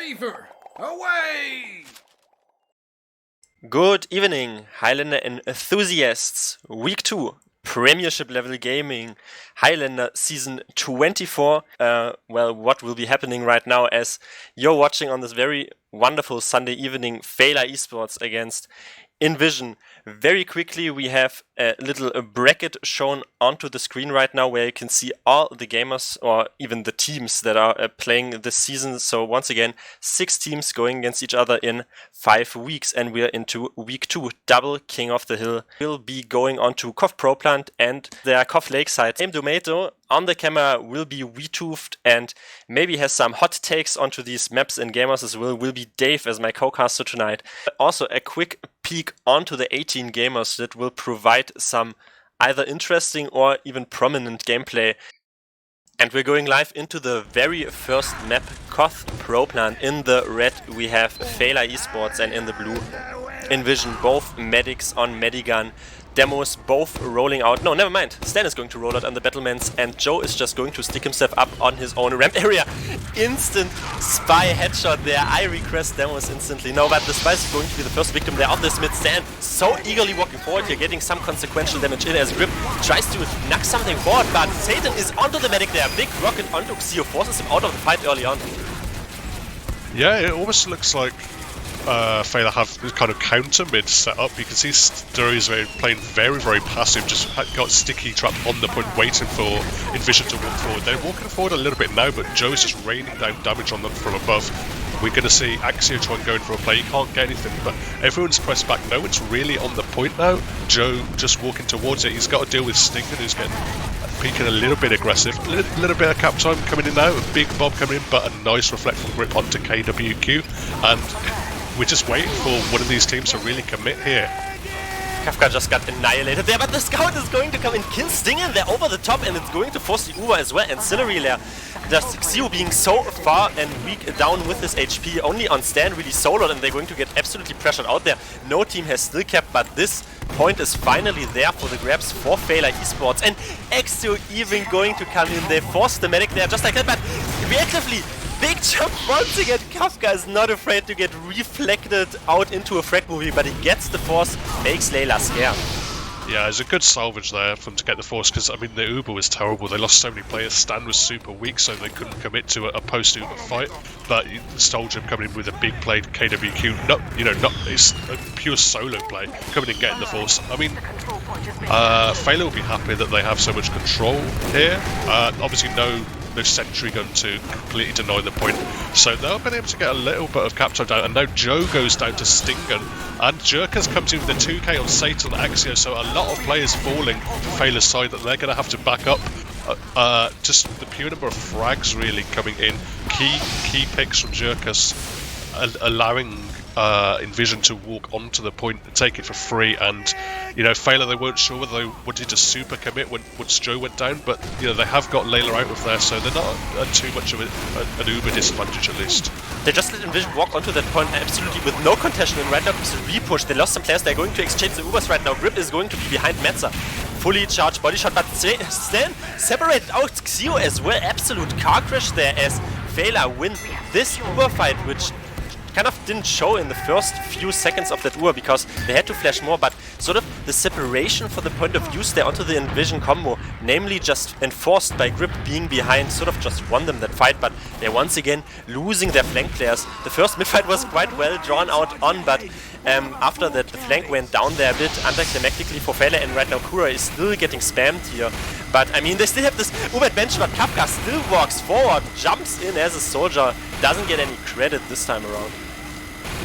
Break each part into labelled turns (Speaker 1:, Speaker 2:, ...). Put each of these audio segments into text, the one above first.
Speaker 1: Beaver, away!
Speaker 2: Good evening, Highlander enthusiasts. Week 2, Premiership level gaming, Highlander season 24. Well, what will be happening right now as you're watching on this very wonderful Sunday evening, Feila eSports against inVision. Very quickly, we have a little bracket shown onto the screen right now where you can see all the gamers or even the teams that are playing this season. So once again, 6 teams going against each other in 5 weeks, and we are into week 2. Double King of the Hill will be going on to Proplant and their Lakeside. Same Domaytoe. On the camera will be Wiethoofd, and maybe has some hot takes onto these maps and gamers as well. Will be Dave as my co-caster tonight. Also a quick peek onto the 18 gamers that will provide some either interesting or even prominent gameplay. And we're going live into the very first map, Proplant. In the red we have Feila eSports, and in the blue inVision, both medics on Medigun. Demos both rolling out. No, never mind. Stan is going to roll out on the Battlements, and Joe is just going to stick himself up on his own ramp area. Instant spy headshot there. I request Demos instantly. No, but the spy is going to be the first victim there of this mid. Stan so eagerly walking forward here, getting some consequential damage in as Grip tries to knock something forward, but Satan is onto the medic there. Big rocket onto Xio, forces him out of the fight early on.
Speaker 3: Yeah, it almost looks like Feila have this kind of counter mid set up. You can see Sturry's playing very, very passive, just got Sticky trapped on the point, waiting for inVision to walk forward. They're walking forward a little bit now, but Joe's just raining down damage on them from above. We're going to see Axio try and go in for a play. He can't get anything, but everyone's pressed back. No one's really on the point now. Joe just walking towards it. He's got to deal with Stinker, who's getting peeking a little bit aggressive. A little bit of cap time coming in now. A big bob coming in, but a nice reflect from Grip onto KWQ. And we're just waiting for one of these teams to really commit here.
Speaker 2: Kafka just got annihilated there, but the scout is going to come and kill Stinger. They're over the top, and it's going to force the Uber as well. Ancillary there. Just Xio being so far and weak down with his HP, only on Stan really soloed, and they're going to get absolutely pressured out there. No team has still kept, but this point is finally there for the grabs for Feila eSports. And Xio even going to come in. They force the medic there just like that, but reactively, big jump once again. Kafka is not afraid to get reflected out into a frag movie, but he gets the force, makes Layla scared.
Speaker 3: Yeah, it's a good salvage there for them to get the force, because I mean the Uber was terrible. They lost so many players. Stan was super weak, so they couldn't commit to a post-Uber fight. But Stoljam coming in with a big play, KWQ, it's a pure solo play, coming in getting the force. I mean, Feila will be happy that they have so much control here. Obviously no sentry gun to completely deny the point, so they'll be able to get a little bit of cap time down. And now Joe goes down to Stingun, and Jerkers comes in with a 2k on Satan Axio, so a lot of players falling to Feila's side that they're going to have to back up. Just the pure number of frags really coming in, key picks from Jerkers, allowing inVision to walk onto the point and take it for free. And Feila, they weren't sure whether they wanted to super commit once Joe went down, but they have got Layla out of there, so they're not at too much of an Uber disadvantage at least.
Speaker 2: They just let inVision walk onto that point absolutely with no contention, and right now it's a repush. They lost some players. They're going to exchange the Ubers right now. Grip is going to be behind Metzer. Fully charged body shot, but Stan separated out Xio as well. Absolute car crash there as Feila win this Uber fight, which kind of didn't show in the first few seconds of that Uber because they had to flash more, but sort of the separation for the point of use there onto the inVision combo, namely just enforced by Grip being behind, sort of just won them that fight, but they're once again losing their flank players. The first mid-fight was quite well drawn out on, but after that the flank went down there a bit anticlimactically for Feila, and right now Kura is still getting spammed here. But I mean, they still have this Uber advantage, but Kafka still walks forward, jumps in as a soldier, doesn't get any credit this time around.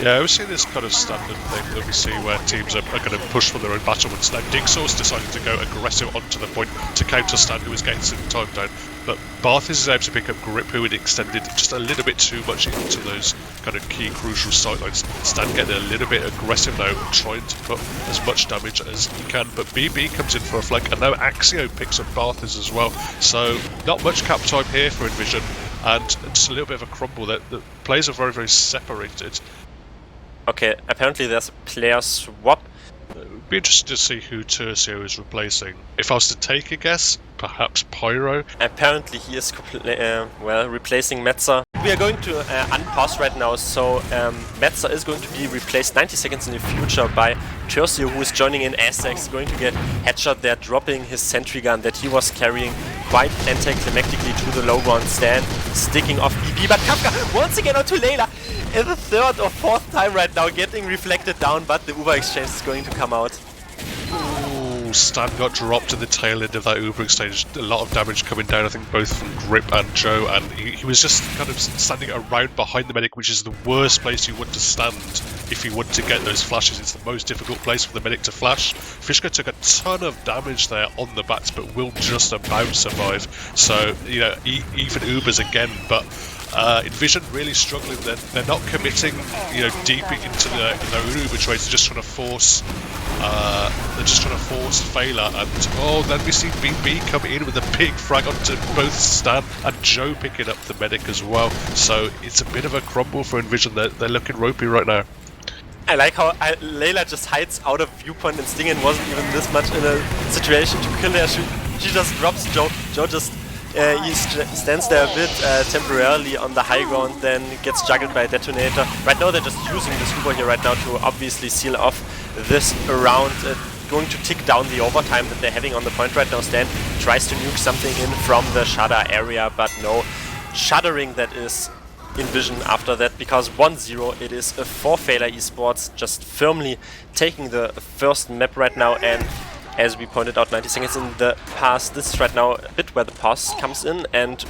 Speaker 3: Yeah, we see this kind of standard thing that we see where teams are going to push for their own battlements. Now, Digsaw's decided to go aggressive onto the point to counter Stan, who was getting some time down. But Barth is able to pick up Grip, who had extended just a little bit too much into those kind of key crucial sightlines. Stan getting a little bit aggressive now, trying to put as much damage as he can. But BB comes in for a flank, and now Axio picks up Barth's as well. So not much cap time here for inVision, and just a little bit of a crumble. The players are very, very separated.
Speaker 2: Okay, apparently there's a player swap.
Speaker 3: Be interested to see who Tercio is replacing. If I was to take a guess, perhaps Pyro.
Speaker 2: Apparently he is replacing Metzer. We are going to unpause right now, so Metzer is going to be replaced 90 seconds in the future by Tercio, who is joining in. Essex going to get headshot there, dropping his sentry gun that he was carrying quite anticlimactically to the low ground stand, sticking off BB, but Kafka once again onto Layla. The third or fourth time right now getting reflected down, but the Uber exchange is going to come out.
Speaker 3: Ooh, Stan got dropped in the tail end of that Uber exchange. A lot of damage coming down, I think, both from Grip and Joe, and he was just kind of standing around behind the medic, which is the worst place you want to stand if you want to get those flashes. It's the most difficult place for the medic to flash. Fishka took a ton of damage there on the bats, but will just about survive. So, you know, even Ubers again, but inVision really struggling. They're not committing, you know, deep into their Uber trades. They're just trying to force. Feila, and then we see BB come in with a big frag onto both Stan and Joe picking up the medic as well. So it's a bit of a crumble for inVision. They're looking ropey right now.
Speaker 2: I like how Layla just hides out of viewpoint, and Stingen wasn't even this much in a situation to kill her. She just drops Joe. Joe just he stands there a bit temporarily on the high ground, then gets juggled by a detonator. Right now they're just using this Uber here right now to obviously seal off this round. Going to tick down the overtime that they're having on the point right now. Stan tries to nuke something in from the shudder area, but no. Shuddering that is inVision after that, because 1-0 it is for Feila eSports, just firmly taking the first map right now. And as we pointed out 90 seconds in the past, this is right now a bit where the pause comes in, and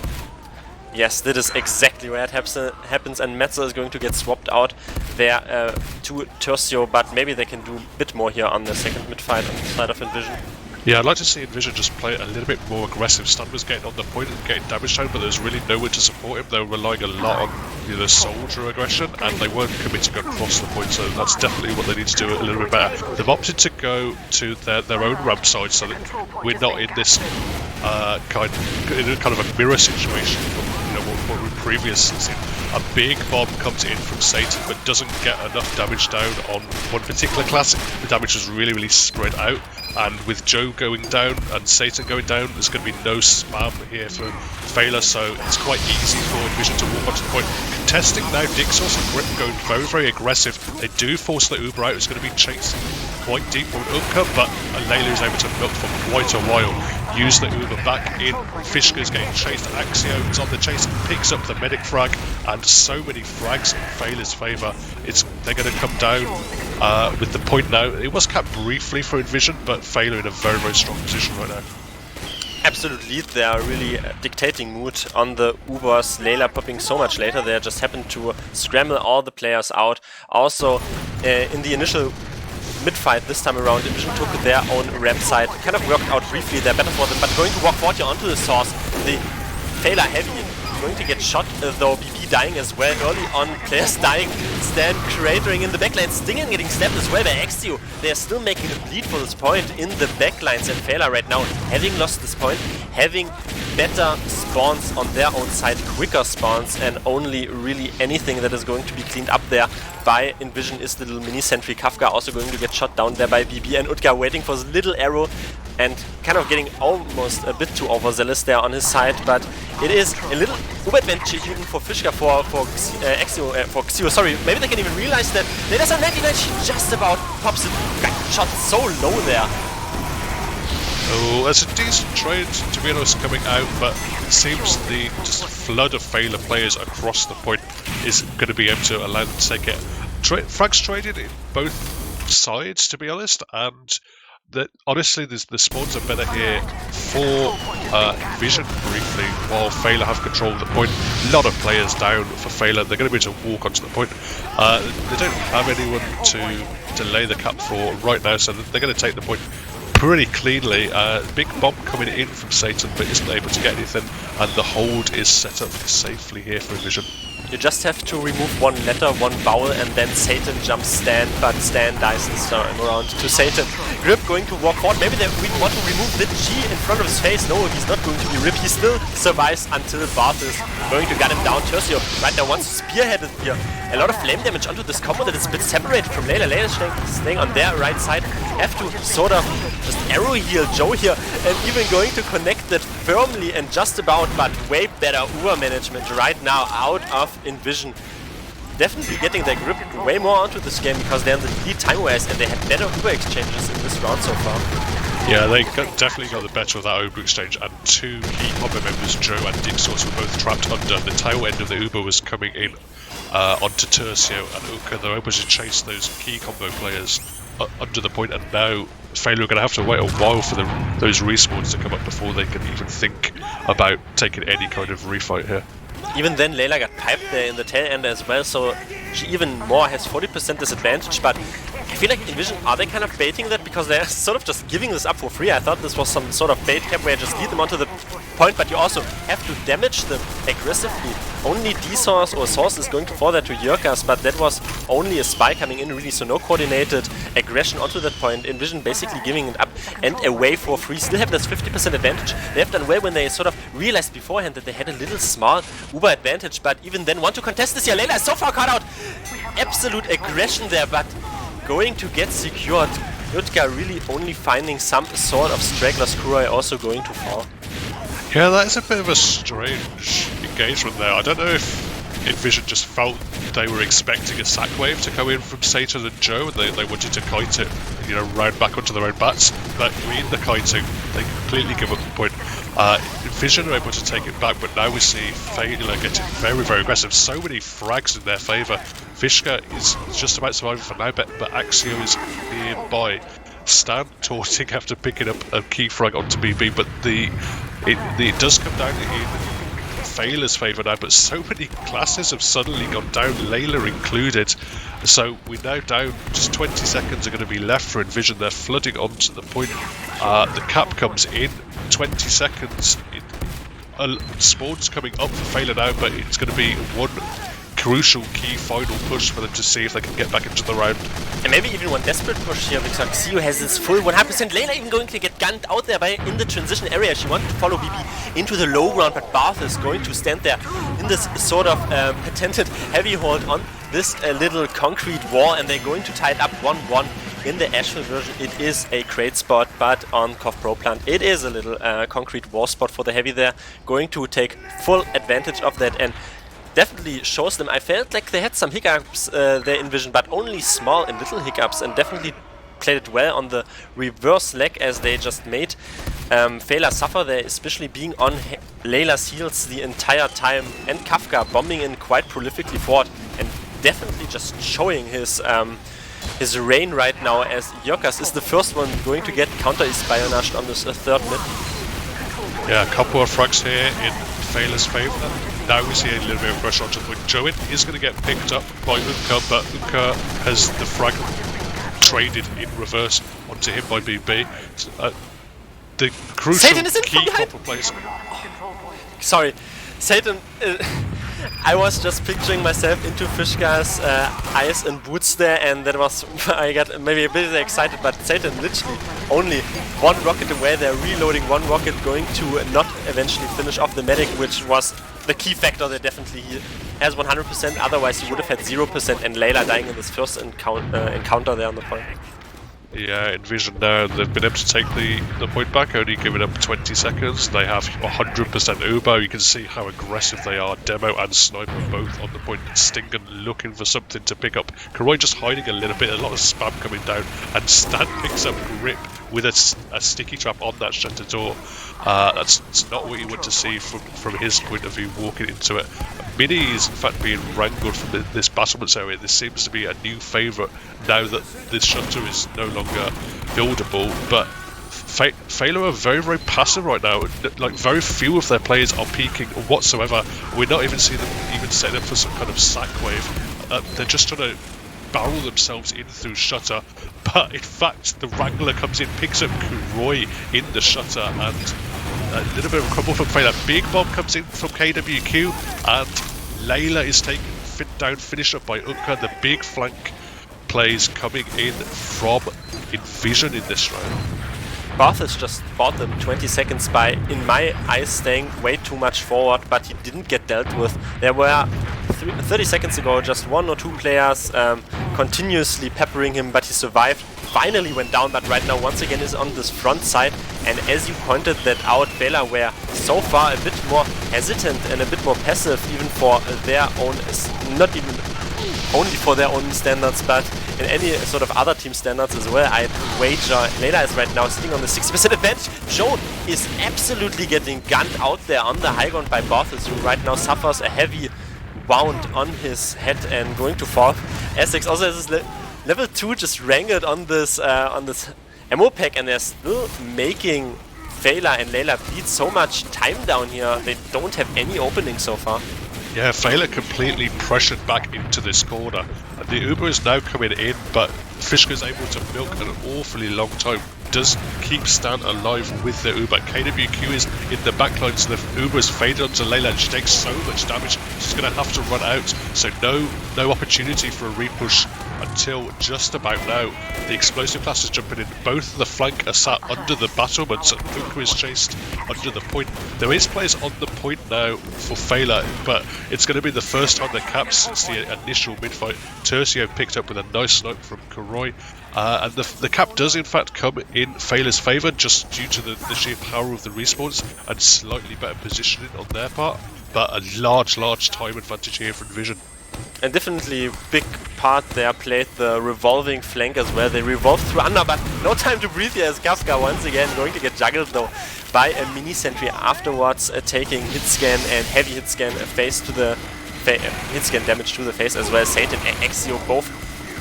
Speaker 2: yes, that is exactly where it happens, and Metzer is going to get swapped out there to Tercio, but maybe they can do a bit more here on the second mid-fight on the side of inVision.
Speaker 3: Yeah, I'd like to see inVision just play a little bit more aggressive. Stan was getting on the point and getting damage down, but there's really nowhere to support him. They were relying a lot on the soldier aggression, and they weren't committing across the point, so that's definitely what they need to do a little bit better. They've opted to go to their own ramp side, so that we're not in this kind of a mirror situation from what we previously seen. A big bomb comes in from Satan, but doesn't get enough damage down on one particular class. The damage is really, really spread out. And with Joe going down and Satan going down, there's going to be no spam here for Feila, so it's quite easy for inVision to walk onto the point. Contesting now, Dixos and Grip going very, very aggressive. They do force the Uber out. It's going to be chasing quite deep for an upcut, but Layla is able to milk for quite a while. Use the Uber back in. Fishka is getting chased. Axio is on the chase, picks up the medic frag, and so many frags in Feila's favour. They're going to come down with the point now. It was capped briefly for inVision, but Feila in a very, very strong position right now.
Speaker 2: Absolute lead there, really dictating mood on the Ubers. Layla popping so much later there, just happened to scramble all the players out. Also, in the initial mid-fight this time around, inVision took their own ramp side, kind of worked out briefly, they're better for them, but going to walk forward here onto the source. The Feila heavy going to get shot, though BB dying as well early on, players dying, Stan cratering in the backline, Stingen getting stabbed as well by Axio. They're still making a bleed for this point in the backlines, and Feila right now, having lost this point, having better spawns on their own side, quicker spawns, and only really anything that is going to be cleaned up there by inVision is the little mini sentry. Kafka also going to get shot down there by BB, and Utka waiting for his little arrow and kind of getting almost a bit too overzealous there on his side, but it is a little advantage even for Fishka, for Xio, sorry, maybe they can even realize that there's a 99, she just about pops it, got shot so low there.
Speaker 3: Oh, it's a decent trade, to be honest, coming out, but it seems the just flood of Feila players across the point is going to be able to allow them to take it. Frags traded in both sides, to be honest, and honestly, the spawns are better here for inVision briefly, while Feila have control of the point. A lot of players down for Feila. They're going to be able to walk onto the point. They don't have anyone to lay the cap for right now, so they're going to take the point pretty cleanly. Big bomb coming in from Satan, but isn't able to get anything, and the hold is set up safely here for inVision.
Speaker 2: You just have to remove one letter, one vowel, and then Satan jumps Stan, but Stan dies this time around to Satan. Grip going to walk forward. Maybe they want to remove the G in front of his face. No, he's not going to be Rip. He still survives until Barth is going to gun him down. Tercio right now wants to spearhead it here. A lot of flame damage onto this combo that is a bit separated from Layla. Layla staying on their right side. Have to sort of just arrow heal Joe here, and even going to connect that firmly and just about, but way better Uber management right now out of inVision. Definitely getting their grip way more onto this game because they're in the lead time-wise and they had better Uber exchanges in this round so far.
Speaker 3: Yeah, they definitely got the better of that Uber exchange, and two key combo members, Joe and Dixos, were both trapped under. The tail end of the Uber was coming in onto Tercio and Uka. They were able to chase those key combo players under the point, and now Feila are going to have to wait a while for those respawns to come up before they can even think about taking any kind of refight here.
Speaker 2: Even then, Layla got piped there in the tail end as well, so she even more has 40% disadvantage, but I feel like inVision, are they kind of baiting that? Because they're sort of just giving this up for free. I thought this was some sort of bait cap where you just lead them onto the point, but you also have to damage them aggressively. Only D-Source or Source is going to fall there to Yurkas, but that was only a spy coming in really, so no coordinated aggression onto that point. inVision basically giving it up and away for free. Still have this 50% advantage. They have done well when they sort of realized beforehand that they had a little small Uber advantage, but even then want to contest this here. Layla is so far caught out. Absolute aggression there, but going to get secured. Utka really only finding some sort of straggler. Skuroi also going to fall.
Speaker 3: Yeah, that is a bit of a strange engagement there. I don't know if inVision just felt they were expecting a sack wave to come in from Satan and Joe, and they wanted to kite it, you know, round back onto their own bats. But in the kiting, they completely give up the point. inVision are able to take it back, but now we see Feila getting very, very aggressive. So many frags in their favour. Vishka is just about surviving for now, but Axio is nearby. Stan taunting after picking up a key frag onto BB, but it does come down in Feila's favour now, but so many classes have suddenly gone down, Layla included. So we're now down, just 20 seconds are going to be left for inVision. They're flooding onto the point. The cap comes in, 20 seconds. Spawn's coming up for Feila now, but it's going to be one crucial key final push for them to see if they can get back into the round.
Speaker 2: And maybe even one desperate push here, because Axio has this full 100%. Layla even going to get gunned out there in the transition area. She wanted to follow BB into the low ground, but Barth is going to stand there in this sort of patented heavy hold on this little concrete wall, and they're going to tie it up 1-1. In the Asheville version, it is a crate spot, but on Proplant, it is a little concrete wall spot for the heavy there. Going to take full advantage of that, and definitely shows them. I felt like they had some hiccups there inVision, but only small and little hiccups, and definitely played it well on the reverse leg as they just made Feila suffer there, especially being on Layla's heels the entire time, and Kafka bombing in quite prolifically forward, and definitely just showing his reign right now, as Yokas is the first one going to get counter-espionaged on this third mid.
Speaker 3: Yeah, a couple of frags here in Feila's favour. Now we see a little bit of pressure onto the point. Join is going to get picked up by Unka, but Unka has the frag traded in reverse onto him by BB. The crucial key couple plays.
Speaker 2: Sorry, Satan. I was just picturing myself into Fishka's eyes and boots there, and that was, I got maybe a bit excited, but Satan literally only one rocket away. They're reloading one rocket, going to not eventually finish off the medic, which was the key factor. That definitely he has 100%, otherwise he would have had 0%, and Layla dying in this first encounter there on the point.
Speaker 3: Yeah, inVision now, they've been able to take the point back, only giving up 20 seconds. They have 100% Uber. You can see how aggressive they are. Demo and Sniper both on the point. Stingen looking for something to pick up. Karoi just hiding a little bit, a lot of spam coming down, and Stan picks up Grip with a sticky trap on that shutter door. That's not what you want to see from his point of view walking into it. Mini is in fact being wrangled from this battlements area. This seems to be a new favourite now that this shutter is no longer buildable, but Feila are very, very passive right now. Like, very few of their players are peaking whatsoever. We're not even seeing them even setting up for some kind of sack wave. They're just trying to barrel themselves in through shutter, but in fact the Wrangler comes in, picks up Kuroi in the shutter, and a little bit of a crumble from Feila. Big bomb comes in from KWQ, and Layla is taken down, finished up by Unka. The big flank plays coming in from inVision in this round.
Speaker 2: Barth has just bought them 20 seconds by, in my eyes, staying way too much forward, but he didn't get dealt with. There were 30 seconds ago, just 1 or 2 players continuously peppering him, but he survived. Finally went down, but right now once again is on this front side. And as you pointed that out, Feila were so far a bit more hesitant and a bit more passive, even for their own, not even only for their own standards, but in any sort of other team standards as well. I'd wager Layla is right now sitting on the 60% advantage. Joe is absolutely getting gunned out there on the high ground by Wiethoofd, who right now suffers a heavy wound on his head and going to fall. Essex also has his level 2 just wrangled on this ammo pack, and they're still making Feila and Layla beat so much time down here. They don't have any opening so far.
Speaker 3: Yeah, Feila completely pressured back into this corner. And the Uber is now coming in, but Fishka is able to milk an awfully long time. Does keep Stan alive with the Uber. KWQ is in the backline, so the Uber is faded onto Layla and she takes so much damage, she's going to have to run out. So no opportunity for a repush until just about now. The explosive class is jumping in. Both of the flank are sat under the battlements, and Funko is chased under the point. There is players on the point now for Feila, but it's going to be the first time the caps since the initial mid-fight. Tercio picked up with a nice snipe from Kuroi. And the cap does in fact come in Feila's favour, just due to the sheer power of the respawns and slightly better positioning on their part, but a large time advantage here for inVision.
Speaker 2: And definitely big part there played the revolving flank as well. They revolved through under, but no time to breathe here as Kafka once again going to get juggled though by a mini sentry afterwards, taking hit scan and heavy hit scan face to the hit scan damage to the face as well. Satan and Exio both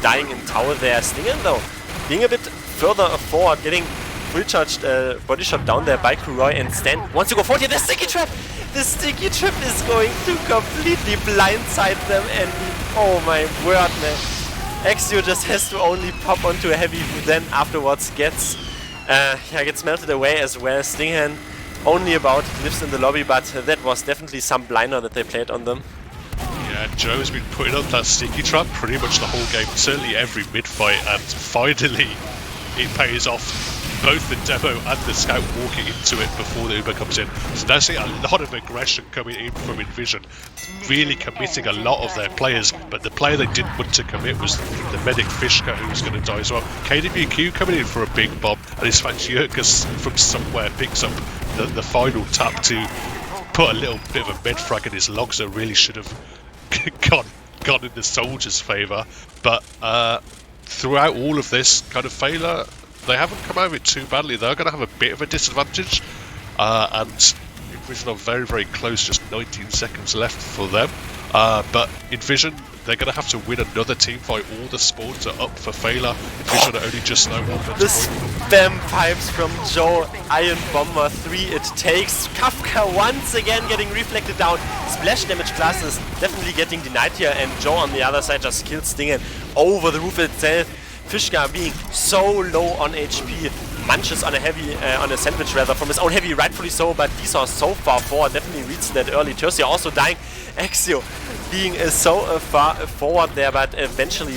Speaker 2: dying in tower there. Stingen though being a bit further forward, getting full charged body shot down there by Kuroi, and Stan wants to go forward here. The sticky trap! The sticky trap is going to completely blindside them, and oh my word, man. Exio just has to only pop onto a heavy, who then afterwards gets melted away as well. Stinghand only about lives in the lobby, but that was definitely some blinder that they played on them.
Speaker 3: Yeah, Joe has been putting up that sticky trap pretty much the whole game, certainly every mid-fight, and finally it pays off. Both the demo and the scout walking into it before the Uber comes in. So now seeing a lot of aggression coming in from inVision, really committing a lot of their players, but the player they didn't want to commit was the medic Fishka, who was going to die as well. KWQ coming in for a big bomb, and in fact Jurkus from somewhere picks up the final tap to put a little bit of a med frag in his logs that really should have gone in the soldiers' favour. But throughout all of this, kind of Feila, they haven't come out of it too badly. They're going to have a bit of a disadvantage, and inVision are very close, just 19 seconds left for them. But inVision, they're going to have to win another team fight. All the spawns are up for Feila. inVision are only just now one.
Speaker 2: The spam pipes from Joe. Iron Bomber 3 it takes. Kafka once again getting reflected down. Splash damage classes definitely getting denied here, and Joe on the other side just kills Stingen over the roof itself. Fishka being so low on HP, munches on a heavy, on a sandwich rather, from his own heavy, rightfully so, but these are so far forward, definitely reads that early. Tercio also dying. Exio being so far forward there, but eventually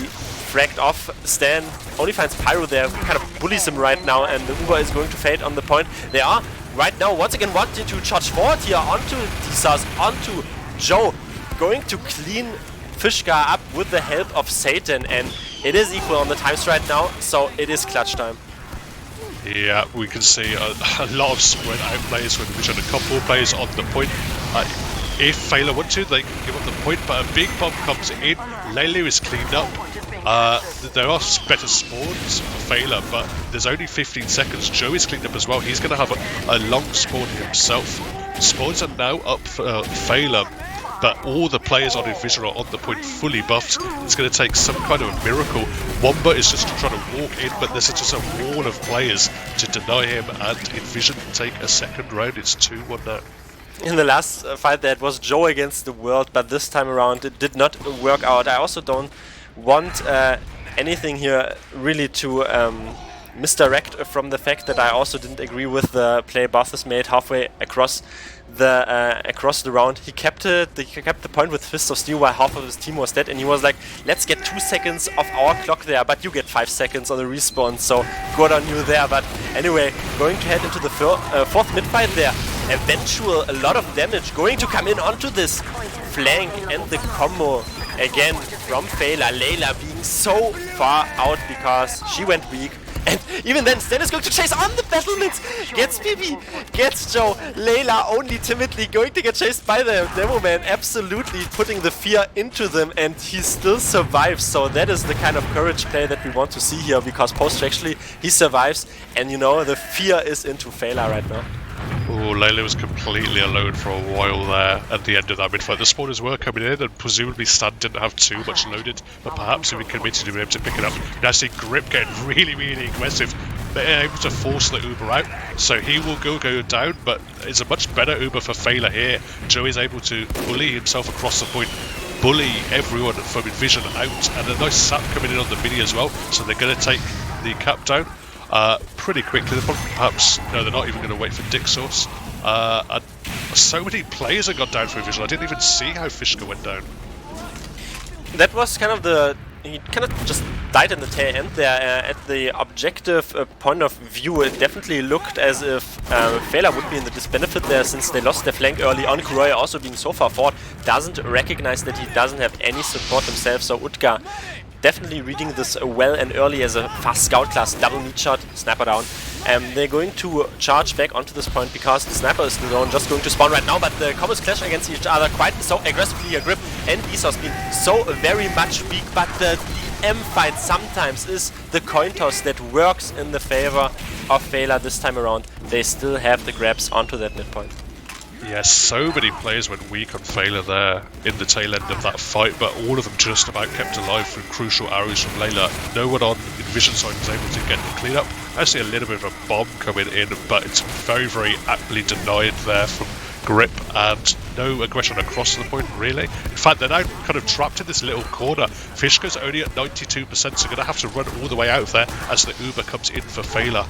Speaker 2: fragged off. Stan only finds Pyro there, who kind of bullies him right now, and the Uber is going to fade on the point. They are right now once again wanting to charge forward here onto Tisas, onto Joe, going to clean Fishka up with the help of Satan, and it is equal on the times right now, so it is clutch time.
Speaker 3: Yeah, we can see a lot of spread out players from inVision, a couple of players on the point. If Feila want to, they can give up the point, but a big bomb comes in. Lelu is cleaned up. There are better spawns for Feila, but there's only 15 seconds. Joe is cleaned up as well. He's going to have a long spawn himself. Spawns are now up for Feila, but all the players on inVision are on the point fully buffed. It's going to take some kind of a miracle. Womba is just trying to walk in, but there's just a wall of players to deny him, and inVision take a second round. It's 2-1 now.
Speaker 2: In the last fight there, it was Joe against the world, but this time around it did not work out. I also don't want anything here really to misdirect from the fact that I also didn't agree with the play Barthas made halfway across the round. He kept the point with Fist of Steel while half of his team was dead, and he was like, let's get 2 seconds of our clock there, but you get 5 seconds on the respawn, so good on you there. But anyway, going to head into the fourth mid fight there. eventual a lot of damage going to come in onto this flank, and the combo again from Feila. Layla being so far out because she went weak. And even then, Stan is going to chase on the battlements, gets PB, gets Joe. Layla only timidly going to get chased by the Demo Man, absolutely putting the fear into them, and he still survives. So that is the kind of courage play that we want to see here, because post actually he survives, and you know, the fear is into Feila right now.
Speaker 3: Oh, Layla was completely alone for a while there at the end of that mid-fight. The spawners were coming in, and presumably Stan didn't have too much loaded, but perhaps if he committed to be able to pick it up. You now see Grip getting really, really aggressive. They're able to force the Uber out, so he will go down, but it's a much better Uber for Feila here. Joey's able to bully himself across the point, bully everyone from inVision out, and a nice sap coming in on the mini as well, so they're going to take the cap down pretty quickly. Perhaps, no, they're not even going to wait for Dick Source. And so many players have gone down for inVision. I didn't even see how Fishka went down.
Speaker 2: That was kind of he kind of just died in the tail end there. At the objective point of view, it definitely looked as if Feila would be in the disbenefit there, since they lost their flank early on. Kuroya also being so far forward, doesn't recognize that he doesn't have any support himself, so Utka definitely reading this well and early as a fast scout class. Double meat shot, sniper down. They're going to charge back onto this point because the sniper is just going to spawn right now, but the combos clash against each other quite so aggressively. A Grip and Vsauce being so very much weak, but the M fight sometimes is the coin toss that works in the favor of Feila this time around. They still have the grabs onto that midpoint.
Speaker 3: Yes, so many players went weak on Feila there in the tail end of that fight, but all of them just about kept alive through crucial arrows from Layla. No one on inVision side was able to get the clean up. I see a little bit of a bomb coming in, but it's very, very aptly denied there from Grip, and no aggression across the point, really. In fact, they're now kind of trapped in this little corner. Fishka's only at 92%, so going to have to run all the way out there as the Uber comes in for Feila.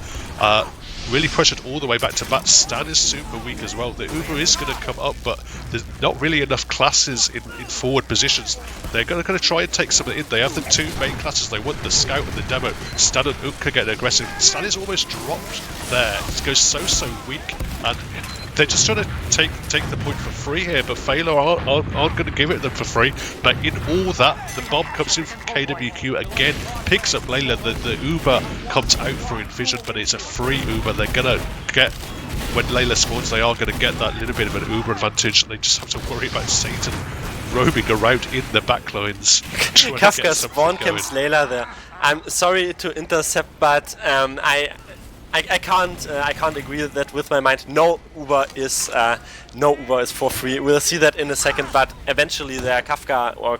Speaker 3: Really pressured all the way back to bat. Stan is super weak as well. The Uber is going to come up, but there's not really enough classes in forward positions. They're going to try and take some of it in. They have the two main classes. They want the Scout and the Demo. Stan and Utka get aggressive. Stan is almost dropped there. It goes so weak, and they're just trying to take the point for free here, but Feila aren't going to give it them for free. But in all that, the bomb comes in from KWQ again, picks up Layla. The Uber comes out for inVision, but it's a free Uber. They're going to get, when Layla spawns, they are going to get that little bit of an Uber advantage. They just have to worry about Satan roaming around in the backlines.
Speaker 2: Kafka spawn camps Layla there. I'm sorry to intercept, but I can't agree with that with my mind. No Uber is for free. We'll see that in a second, but eventually there Kafka or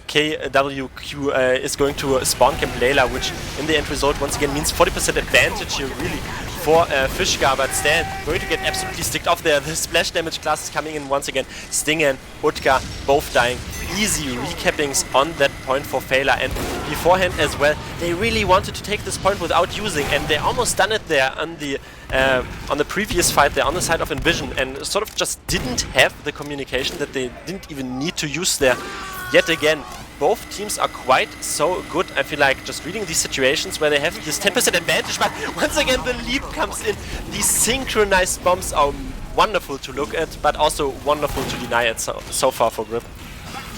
Speaker 2: KWQ is going to spawn camp Layla, which in the end result once again means 40% advantage here really for Fishka, but Stan going to get absolutely sticked off there. The splash damage class is coming in once again. Sting and Utka both dying. Easy recappings on that point for Feila, and beforehand as well, they really wanted to take this point without using, and they almost done it there on the previous fight there on the side of inVision, and sort of just didn't have the communication that they didn't even need to use there. Yet again, both teams are quite so good. I feel like just reading these situations where they have this 10% advantage, but once again the leap comes in. These synchronized bombs are wonderful to look at, but also wonderful to deny it so far for Grip.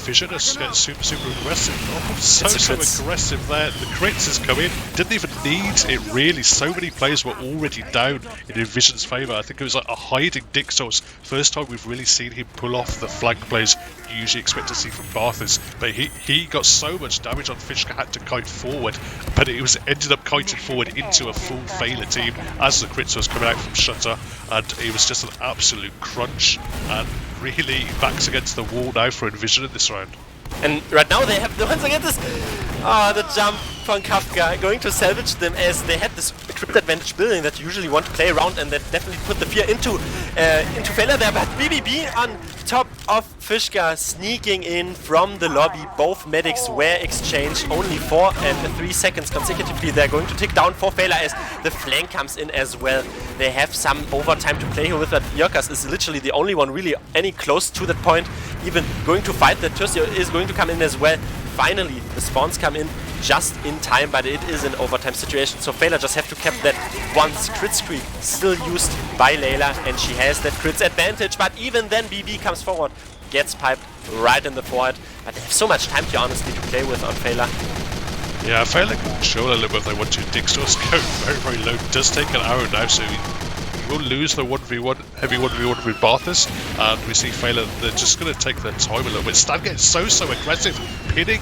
Speaker 3: Vision is getting super aggressive. Oh, so aggressive there. The crits has come in. Didn't even need it really. So many players were already down in inVision's favour. I think it was like a hiding Dick Source. First time we've really seen him pull off the flank plays you usually expect to see from Barthas. But he got so much damage on Fishka, had to kite forward, but it was ended up kiting forward into a full Feila team as the crits was coming out from Shutter, and it was just an absolute crunch, and really backs against the wall now for inVision in this round.
Speaker 2: And right now they have once again this, the jump from Kafka going to salvage them, as they had this crypt advantage building that you usually want to play around, and that definitely put the fear into Feila there. But BBB on top of Fishka sneaking in from the lobby. Both medics were exchanged. Only 4 and 3 seconds consecutively. They're going to tick down for Feila as the flank comes in as well. They have some overtime to play here with, that Yerkas is literally the only one really any close to that point. Even going to fight that Tursio is going to come in as well. Finally, the spawns come in just in time, but it is an overtime situation. So Feila just have to keep that once crit streak still used by Layla, and she has that crits advantage. But even then, BB comes forward, gets piped right in the forward. But they have so much time here, honestly, to play with on Feila.
Speaker 3: Yeah, Feila can control a little bit if they want to. Dixos go very, very low. Does take an arrow now, so he will lose the 1v1, heavy 1v1 with Barthas. And we see Feila, they're just going to take their time a little bit. Stan getting so aggressive, pinning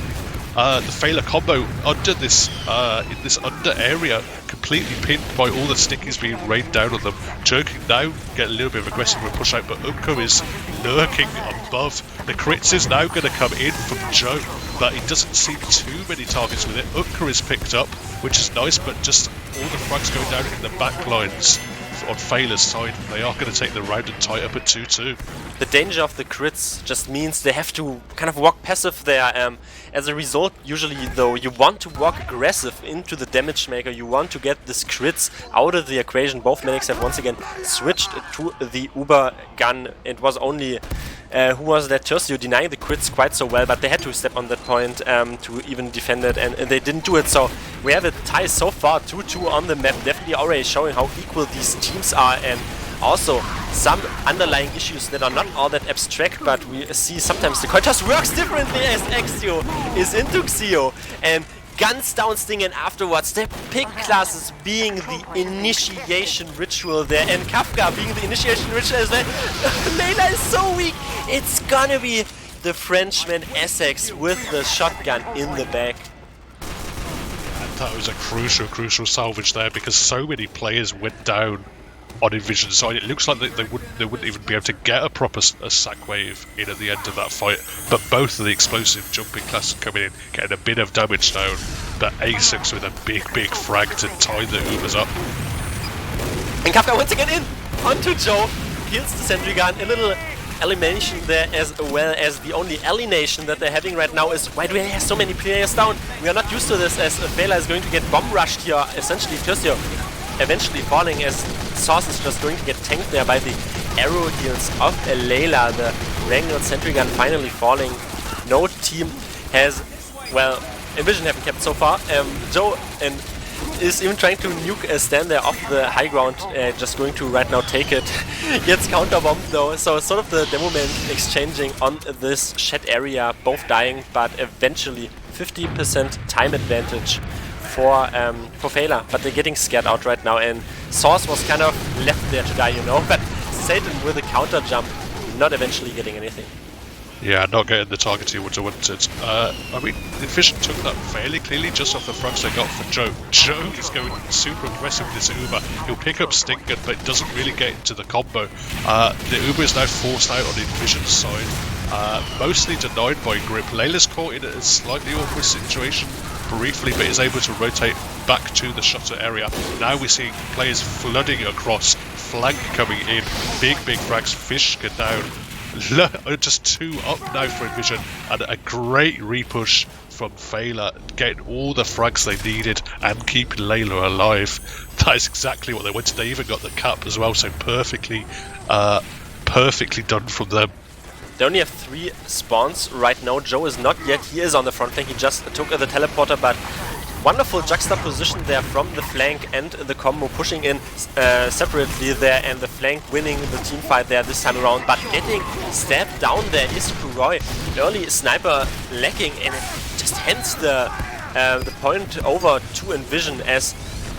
Speaker 3: the Feila combo under this, in this under area, completely pinned by all the stickies being rained down on them. Joking now, get a little bit of aggressive with push out, but Unko is lurking above. The crits is now going to come in from Joe, but he doesn't see too many targets with it. Unko is picked up, which is nice, but just all the frags going down in the back lines on Feila's side. They are going to take the round and tie up at 2-2.
Speaker 2: The danger of the crits just means they have to kind of walk passive there. As a result, usually though, you want to walk aggressive into the damage maker. You want to get this crits out of the equation. Both medics have once again switched to the Uber gun. It was only, who was that? Tercio denying the crits quite so well, but they had to step on that point to even defend it, and they didn't do it. So we have a tie so far, 2-2 on the map, definitely already showing how equal these teams are, and also some underlying issues that are not all that abstract, but we see sometimes the coin toss works differently as Exio is into Xio and guns down Sting, and afterwards the pick classes being the initiation ritual there, and Kafka being the initiation ritual as well. Layla is so weak. It's gonna be the Frenchman Essex with the shotgun in the back.
Speaker 3: That was a crucial salvage there, because so many players went down on inVision's side. It looks like they wouldn't even be able to get a proper sack wave in at the end of that fight, but both of the explosive jumping classes coming in, getting a bit of damage down, but A6 with a big frag to tie the Ubers up.
Speaker 2: And Kafka once again in onto Joe, kills the sentry gun. A little elimination there, as well as the only alienation that they're having right now is, why do we have so many players down? We are not used to this, as Feila is going to get bomb rushed here, essentially Tercio eventually falling, as Sauce is just going to get tanked there by the arrow heals of Layla. The Wrangled sentry gun finally falling. No team has, well, inVision haven't kept so far. Joe and is even trying to nuke a stand there off the high ground, just going to right now take it. Gets counterbombed though, so sort of the demo man exchanging on this shed area, both dying, but eventually 50% time advantage for Feila, but they're getting scared out right now, and Source was kind of left there to die, you know, but Satan with a counter jump, not eventually getting anything.
Speaker 3: Yeah, not getting the target he would have wanted. I mean, inVision took that fairly clearly just off the frags they got for Joe. Joe is going super aggressive with this Uber. He'll pick up Stinker, but doesn't really get into the combo. The Uber is now forced out on inVision's side. Mostly denied by Grip. Layla's caught in a slightly awkward situation briefly, but is able to rotate back to the shutter area. Now we're seeing players flooding across, flank coming in, big frags, Fishka down. Just 2 up now for inVision, and a great repush from Feila, getting all the frags they needed and keeping Layla alive. That is exactly what they wanted. They even got the cap as well, so perfectly done from them.
Speaker 2: They only have 3 spawns right now. Joe is not yet. He is on the front flank. He just took the teleporter, but wonderful juxtaposition there from the flank and the combo pushing in separately there, and the flank winning the team fight there this time around. But getting stabbed down there is Kuroi. Early sniper lacking, and it just hands the point over to inVision as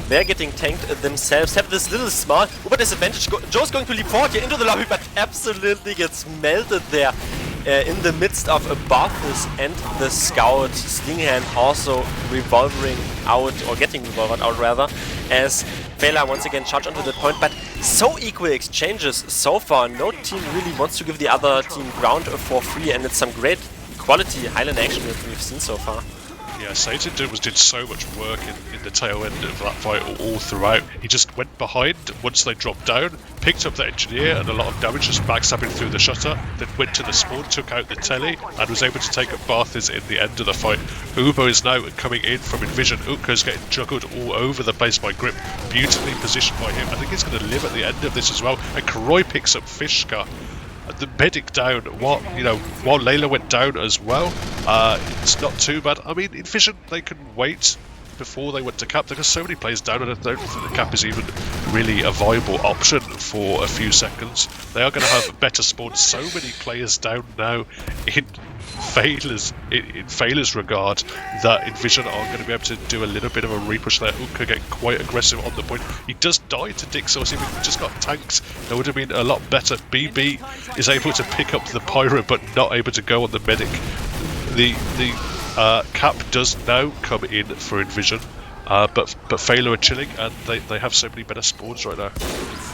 Speaker 2: they're getting tanked themselves. Have this little small Uber disadvantage. Joe's going to leap forward here into the lobby, but absolutely gets melted there in the midst of a Barthas and the Scout. Slinghand also revolvering out, or getting revolvered out rather, as Feila once again charge onto the point, but so equal exchanges so far. No team really wants to give the other team ground for free, and it's some great quality Highlander action that we've seen so far.
Speaker 3: Yeah, Satan did so much work in the tail end of that fight all throughout. He just went behind once they dropped down, picked up the engineer and a lot of damage, just backstabbing through the shutter, then went to the spawn, took out the telly, and was able to take up Barthas in the end of the fight. Ubo is now coming in from inVision. Uko's getting juggled all over the place by Grip, beautifully positioned by him. I think he's going to live at the end of this as well. And Kuroi picks up Fishka. the medic down, while Layla went down as well, it's not too bad. I mean, inVision, they can wait before they went to cap. There are so many players down, and I don't think the cap is even really a viable option for a few seconds. They are going to have better spawns. So many players down now in Feila's regard that inVision are going to be able to do a little bit of a repush there. Could get quite aggressive on the point. He does die to Dixos. If he just got tanked, that would have been a lot better. BB is able to pick up the Pyro, but not able to go on the medic. The cap does now come in for inVision, but Feila are chilling, and they have so many better spawns right now.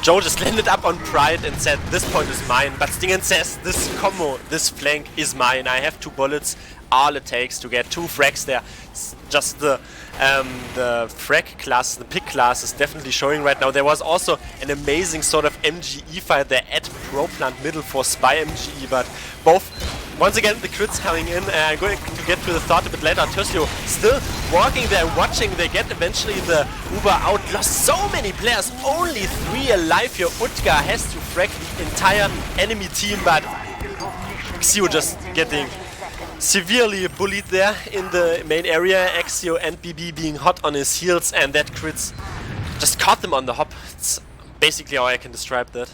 Speaker 2: Joe just landed up on Pride and said, this point is mine, but Stingen says, this combo, this flank is mine. I have 2 bullets, all it takes to get 2 frags there. It's just the frag class, the pick class is definitely showing right now. There was also an amazing sort of MGE fight there at Proplant middle for Spy MGE, but once again, the crits coming in. Going to get to the thought a bit later. Tursio still walking there, watching. They get eventually the Uber out. Lost so many players. Only 3 alive here. Utka has to frag the entire enemy team, but Xio just getting severely bullied there in the main area. Axio and BB being hot on his heels, and that crits just caught them on the hop. It's basically how I can describe that.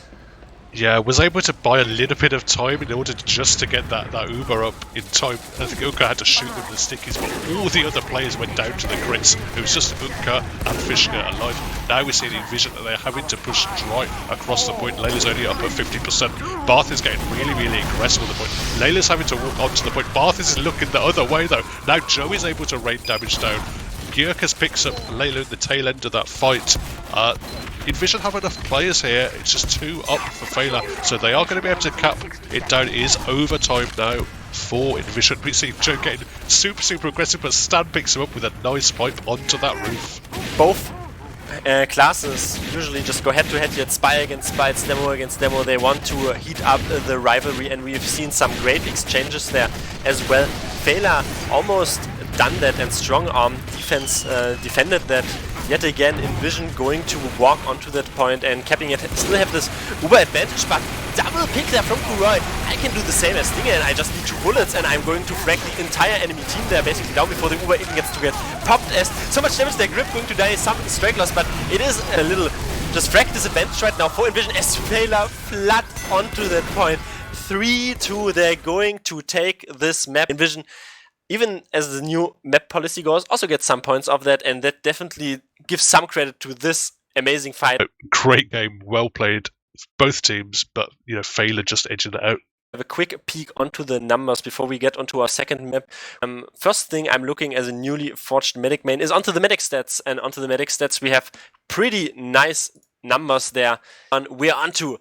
Speaker 3: Yeah, was able to buy a little bit of time in order just to get that Uber up in time. I think Utka had to shoot them with the stickies, but all the other players went down to the crits. It was just Utka and Fishka alive. Now we're seeing inVision that they're having to push dry across the point. Layla's only up at 50%. Bath is getting really, really aggressive on the point. Layla's having to walk onto the point. Bath is looking the other way though. Now Joe is able to rain damage down. Gyurkas picks up Layla in the tail end of that fight. inVision have enough players here. It's just 2 up for Feila, so they are going to be able to cap it down. It is overtime now for inVision. We see Joe getting super aggressive, but Stan picks him up with a nice pipe onto that roof.
Speaker 2: Both classes usually just go head-to-head here. Spy against Spy, it's Demo against Demo. They want to heat up the rivalry, and we've seen some great exchanges there as well. Feila almost done that, and Strong Arm defense defended that yet again. inVision going to walk onto that point and capping it. Still have this Uber advantage, but double pick there from Kuroi. I can do the same as Stinger, and I just need 2 bullets, and I'm going to frag the entire enemy team there basically down before the Uber even gets to get popped. As so much damage, their grip going to die, some stragglers, but it is a little just frag disadvantage right now for inVision as Feila flood onto that point. 3-2, they're going to take this map. inVision, even as the new map policy goes, also gets some points of that, and that definitely gives some credit to this amazing fight.
Speaker 3: Great game, well played, both teams, but Feila just edging it out.
Speaker 2: Have a quick peek onto the numbers before we get onto our second map. First thing I'm looking as a newly forged medic main is onto the medic stats, and onto the medic stats we have pretty nice numbers there. And we're onto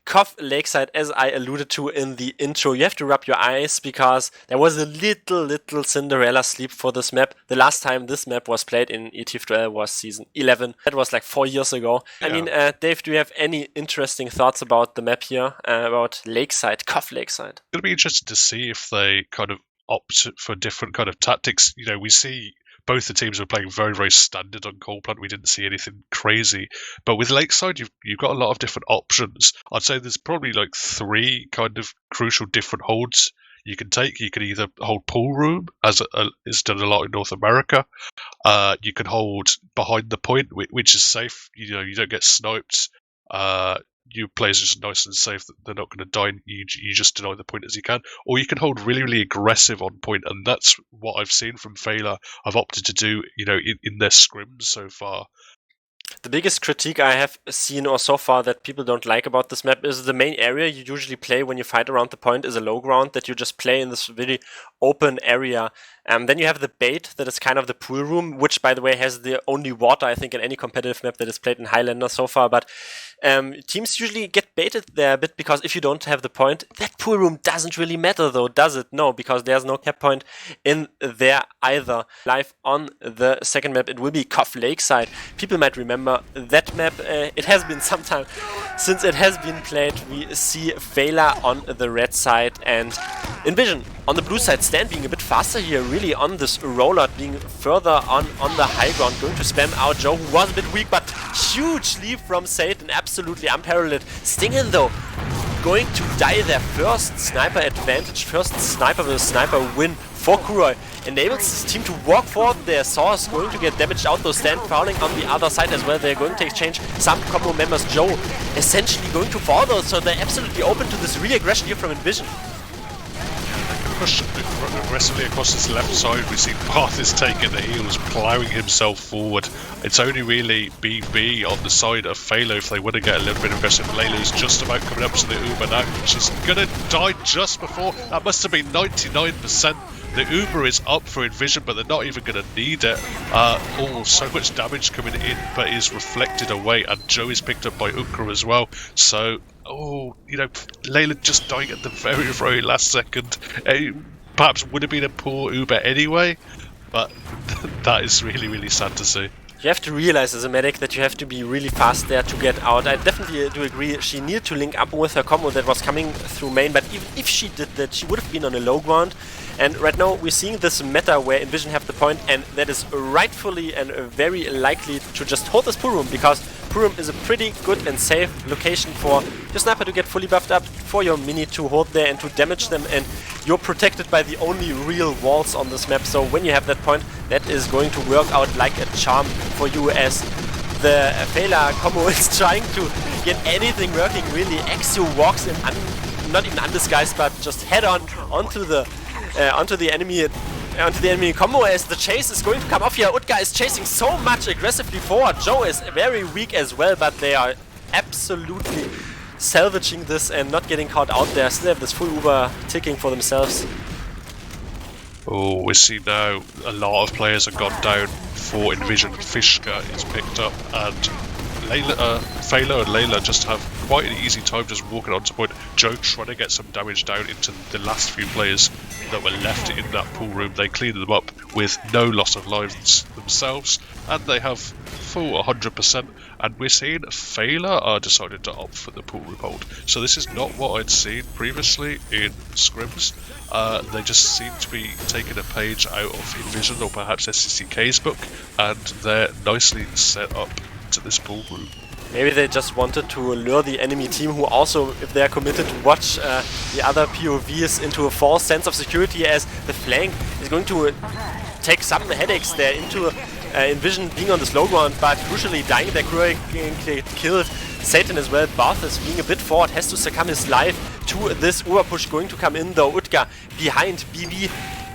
Speaker 2: Cough Lakeside, as I alluded to in the intro. You have to rub your eyes because there was a little Cinderella sleep for this map. The last time this map was played in ETF2L was season 11. That was like 4 years ago. Yeah. I mean, Dave, do you have any interesting thoughts about the map here, about Lakeside, Cough Lakeside?
Speaker 3: It's going to be interesting to see if they kind of opt for different kind of tactics. We see both the teams were playing very standard on Proplant. We didn't see anything crazy. But with Lakeside, you've got a lot of different options. I'd say there's probably like 3 kind of crucial different holds you can take. You can either hold pool room, as is done a lot in North America. You can hold behind the point, which is safe. You don't get sniped. Your players are just nice and safe that they're not going to die, and you just deny the point as you can. Or you can hold really aggressive on point, and that's what I've seen from Feila. I've opted to do, in their scrims so far.
Speaker 2: The biggest critique I have seen or so far that people don't like about this map is the main area you usually play when you fight around the point is a low ground that you just play in this really open area. Then you have the bait that is kind of the pool room, which by the way has the only water I think in any competitive map that is played in Highlander so far. But teams usually get baited there a bit because if you don't have the point, that pool room doesn't really matter though, does it? No, because there's no cap point in there either. Live on the second map, it will be Cough Lakeside. People might remember that map. It has been some time since it has been played. We see Feila on the red side and inVision on the blue side. Stan being a bit faster here, really on this rollout, being further on the high ground, going to spam out Joe, who was a bit weak, but huge leap from Satan, absolutely unparalleled. Stingen though, going to die their first sniper advantage, first sniper versus sniper win for Kuroi. Enables his team to walk forward. Their Saw is going to get damaged out, though Stan fouling on the other side as well. They're going to exchange some combo members. Joe essentially going to fall though, so they're absolutely open to this re-aggression here from inVision.
Speaker 3: Push aggressively across this left side. We see Path is taking the heels, ploughing himself forward. It's only really BB on the side of Feila if they want to get a little bit aggressive. Layla is just about coming up to the Uber now. She's gonna die just before. That must have been 99%. The Uber is up for inVision, but they're not even going to need it. Oh, so much damage coming in, but is reflected away, and Joe is picked up by Ukra as well. So, oh, you know, Layla just dying at the very, very last second. Perhaps would have been a poor Uber anyway, but that is really, really sad to see.
Speaker 2: You have to realize as a medic that you have to be really fast there to get out. I definitely do agree. She needed to link up with her combo that was coming through main, but even if she did that, she would have been on a low ground. And right now we're seeing this meta where inVision have the point, and that is rightfully and very likely to just hold this pool room, because pool room is a pretty good and safe location for your sniper to get fully buffed up, for your mini to hold there and to damage them, and you're protected by the only real walls on this map. So when you have that point, that is going to work out like a charm for you, as the Feila combo is trying to get anything working really. Exio walks in, not even undisguised, but just head on onto the enemy combo, as the chase is going to come off here. Utka is chasing so much aggressively forward. Joe is very weak as well, but they are absolutely salvaging this and not getting caught out there. Still have this full Uber ticking for themselves.
Speaker 3: Oh, we see now a lot of players have gone down for inVision. Fishka is picked up, and Feila and Layla just have quite an easy time just walking onto point. Joe trying to get some damage down into the last few players that were left in that pool room. They cleaned them up with no loss of lives themselves, and they have full 100%. And we're seeing Feila decided to opt for the pool room hold. So this is not what I'd seen previously in scrims. They just seem to be taking a page out of inVision or perhaps SCCK's book, and they're nicely set up to this pool room.
Speaker 2: Maybe they just wanted to lure the enemy team, who also, if they are committed, to watch the other POVs into a false sense of security, as the flank is going to take some headaches there into inVision being on the slow ground, but crucially dying there. Kuroi getting killed. Satan as well. Barthas being a bit forward, has to succumb his life to this Uber push going to come in though. Utka behind BB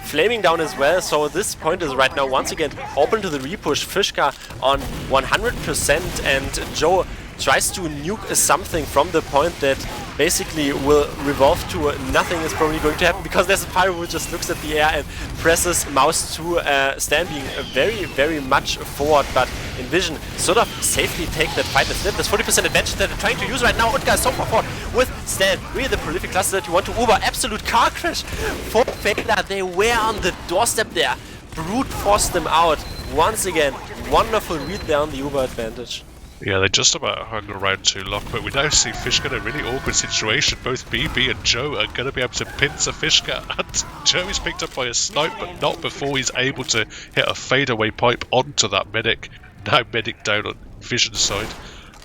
Speaker 2: flaming down as well, so this point is right now once again open to the repush. Fishka on 100%, and Joe tries to nuke something from the point that basically will revolve to nothing is probably going to happen, because there's a pyro who just looks at the air and presses mouse to Stan being very, very much forward, but inVision sort of safely take that fight. There's 40% advantage that they're trying to use right now. Utka is so far forward with Stan. Really the prolific cluster that you want to Uber. Absolute car crash for Feila. They were on the doorstep there. Brute forced them out. Once again, wonderful read there on the Uber advantage.
Speaker 3: Yeah, they just about hung around too long, but we now see Fishka in a really awkward situation. Both BB and Joe are going to be able to pincer Fishka, and Joe is picked up by a snipe, but not before he's able to hit a fadeaway pipe onto that medic. Now medic down on Vision's side.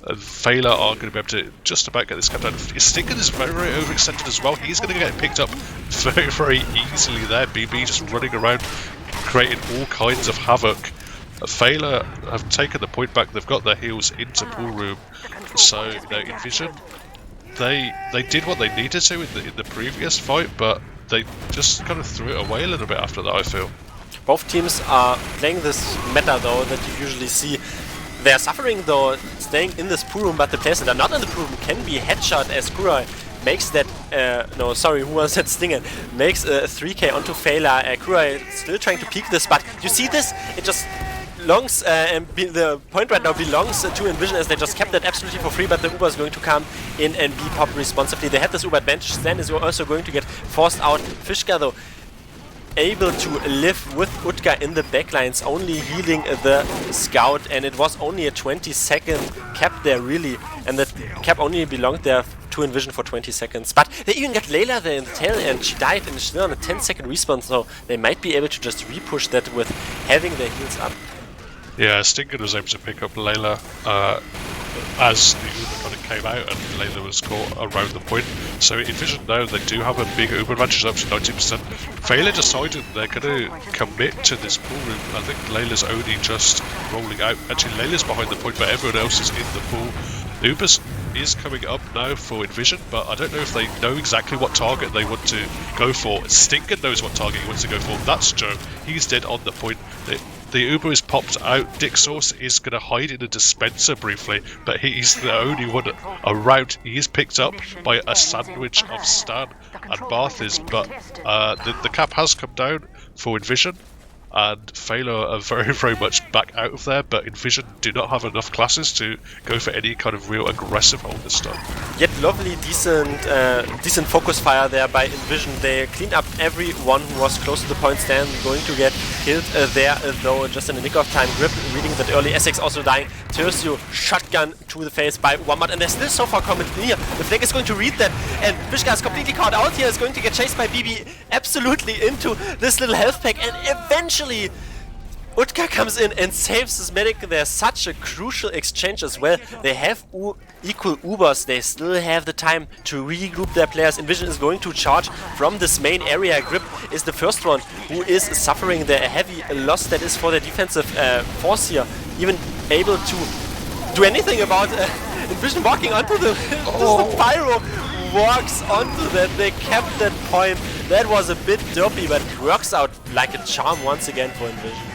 Speaker 3: And Feila are going to be able to just about get this cap down. Stinker is very, very overextended as well. He's going to get picked up very, very easily there. BB just running around, creating all kinds of havoc. Feila have taken the point back. They've got their heels into pool room. So inVision, they did what they needed to in the previous fight, but they just kind of threw it away a little bit after that, I feel.
Speaker 2: Both teams are playing this meta though that you usually see. They are suffering though, staying in this pool room, but the players that are not in the pool room can be headshot, as Kuroi makes that, who was that Stinger? Makes a 3k onto Feila. Kuroi still trying to peek this, but you see this? It just belongs, and the point right now belongs to inVision, as they just kept that absolutely for free, but the Uber is going to come in and be popped responsibly. They had this Uber advantage. Stan is also going to get forced out. Fishka though able to live with Utka in the backlines, only healing the scout, and it was only a 20-second cap there really, and that cap only belonged there to inVision for 20 seconds. But they even got Layla there in the tail, and she died, and she's still on a 10-second respawn, so they might be able to just repush that with having their heals up.
Speaker 3: Yeah, Stinker was able to pick up Layla. as the Uber kind of came out and Layla was caught around the point. So inVision now, they do have a big Uber advantage, up to 90%. Feila decided they're going to commit to this pool room. I think Layla's only just rolling out. Actually, Layla's behind the point, but everyone else is in the pool. Uber's is coming up now for inVision, but I don't know if they know exactly what target they want to go for. Stinker knows what target he wants to go for. That's Joe. He's dead on the point. The Uber is popped out. Dick Sauce is going to hide in a dispenser briefly, but he's the only one around. He is picked up by a sandwich of Stan and Barthis, but the cap has come down for inVision. And Feila are very, very much back out of there, but inVision do not have enough classes to go for any kind of real aggressive hold this time.
Speaker 2: Yet lovely, decent focus fire there by inVision. They cleaned up everyone who was close to the point stand, going to get killed there, though just in the nick of time. Grip reading that early, Essex also dying. Tercio shotgun to the face by Wombat, and they're still so far coming here. The flag is going to read that, and Vishka is completely caught out here, is going to get chased by BB absolutely into this little health pack, and eventually Utka comes in and saves his medic. There's such a crucial exchange as well. They have equal Ubers. They still have the time to regroup their players. inVision is going to charge from this main area. Grip is the first one who is suffering the heavy loss that is for their defensive force here. Even able to do anything about inVision walking onto the... the Pyro walks onto that. They kept that point. That was a bit dopey, but works out like a charm once again for inVision.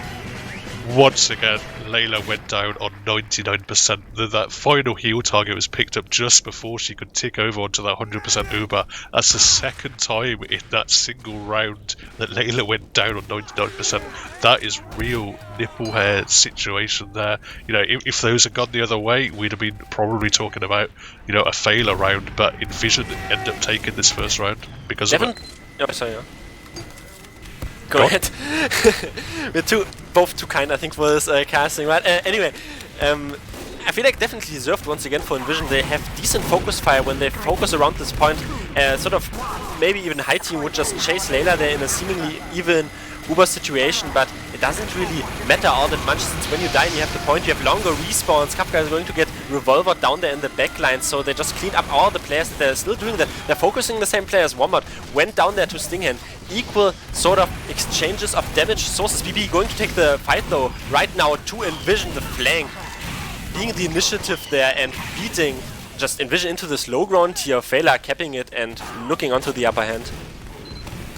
Speaker 3: Once again, Layla went down on 99%. That final heal target was picked up just before she could tick over onto that 100% Uber. That's the second time in that single round that Layla went down on 99%. That is real nipple hair situation there. You know, if those had gone the other way, we'd have been probably talking about, you know, a failure round. But inVision ended up taking this first round because of it.
Speaker 2: Oh, sorry. Go ahead. We're both too kind, I think, for this casting, right? Anyway, I feel like definitely deserved once again for inVision. They have decent focus fire when they focus around this point. Sort of, maybe even High Team would just chase Layla there in a seemingly even Uber situation, but it doesn't really matter all that much, since when you die and you have the point, you have longer respawns. Kafka is going to get Revolver down there in the backline, so they just cleaned up all the players. They're still doing that. They're focusing the same players. Wombat went down there to Stinghand. Equal sort of exchanges of damage sources. BB going to take the fight though right now to inVision, the flank, being the initiative there and beating just inVision into this low ground here. Feila capping it and looking onto the upper hand.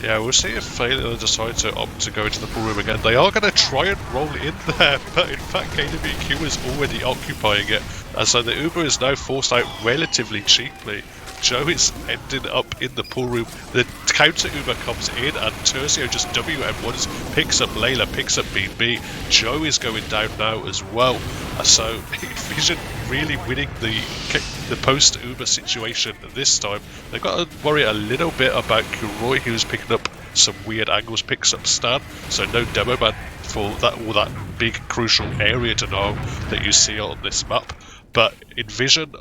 Speaker 3: Yeah, we'll see if Feila decide to opt to go into the pool room again. They are going to try and roll in there, but in fact KWQ is already occupying it. And so the Uber is now forced out relatively cheaply. Joe is ending up in the pool room. The counter Uber comes in and Tercio just WM1s, picks up Layla, picks up BB. Joe is going down now as well. So inVision really winning the post-Uber situation this time. They've got to worry a little bit about Kuroi, who's picking up some weird angles, picks up Stan. So no demo ban for that big crucial area to know that you see on this map. But inVision,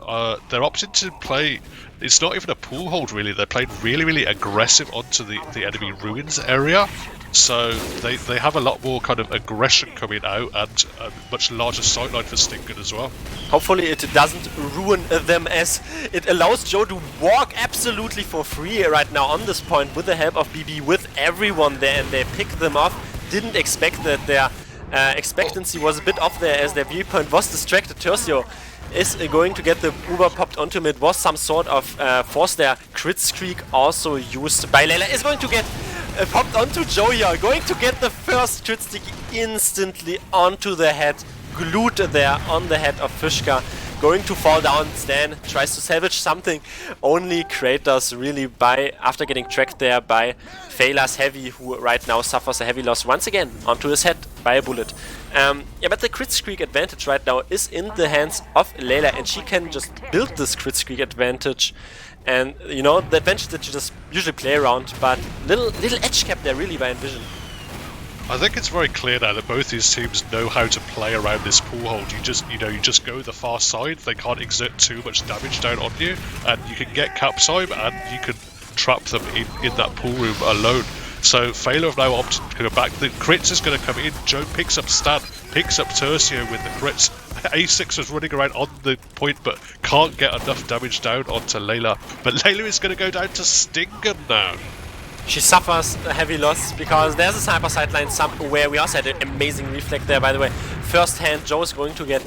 Speaker 3: they're opting to play, it's not even a pool hold really, they're playing really, really aggressive onto the enemy ruins area. So they have a lot more kind of aggression coming out and a much larger sightline for Stinker as well.
Speaker 2: Hopefully it doesn't ruin them, as it allows Joe to walk absolutely for free right now on this point with the help of BB, with everyone there, and they pick them off. Didn't expect that. Their expectancy was a bit off there as their viewpoint was distracted. Tercio is going to get the Uber popped onto him. It was some sort of force there. Crit streak also used by Layla is going to get popped onto Joe here. Going to get the first crit streak instantly onto the head. Glued there on the head of Fishka. Going to fall down. Stan tries to salvage something. Only Kratos really after getting tracked there by Feila's Heavy, who right now suffers a heavy loss once again onto his head by a bullet. Yeah, but the crit streak advantage right now is in the hands of Layla, and she can just build this crit streak advantage. And you know, the advantage that you just usually play around, but little edge cap there really by inVision.
Speaker 3: I think it's very clear now that both these teams know how to play around this pool hold. You just go the far side. They can't exert too much damage down on you, and you can get cap time and you can trap them in that pool room alone. So Feila have now opted to go back. The crits is going to come in. Joe picks up Stan, picks up Tercio with the crits. A6 was running around on the point but can't get enough damage down onto Layla. But Layla is going to go down to Stinger now.
Speaker 2: She suffers a heavy loss because there's a sniper sideline somewhere. We also had an amazing reflect there, by the way. First hand, Joe is going to get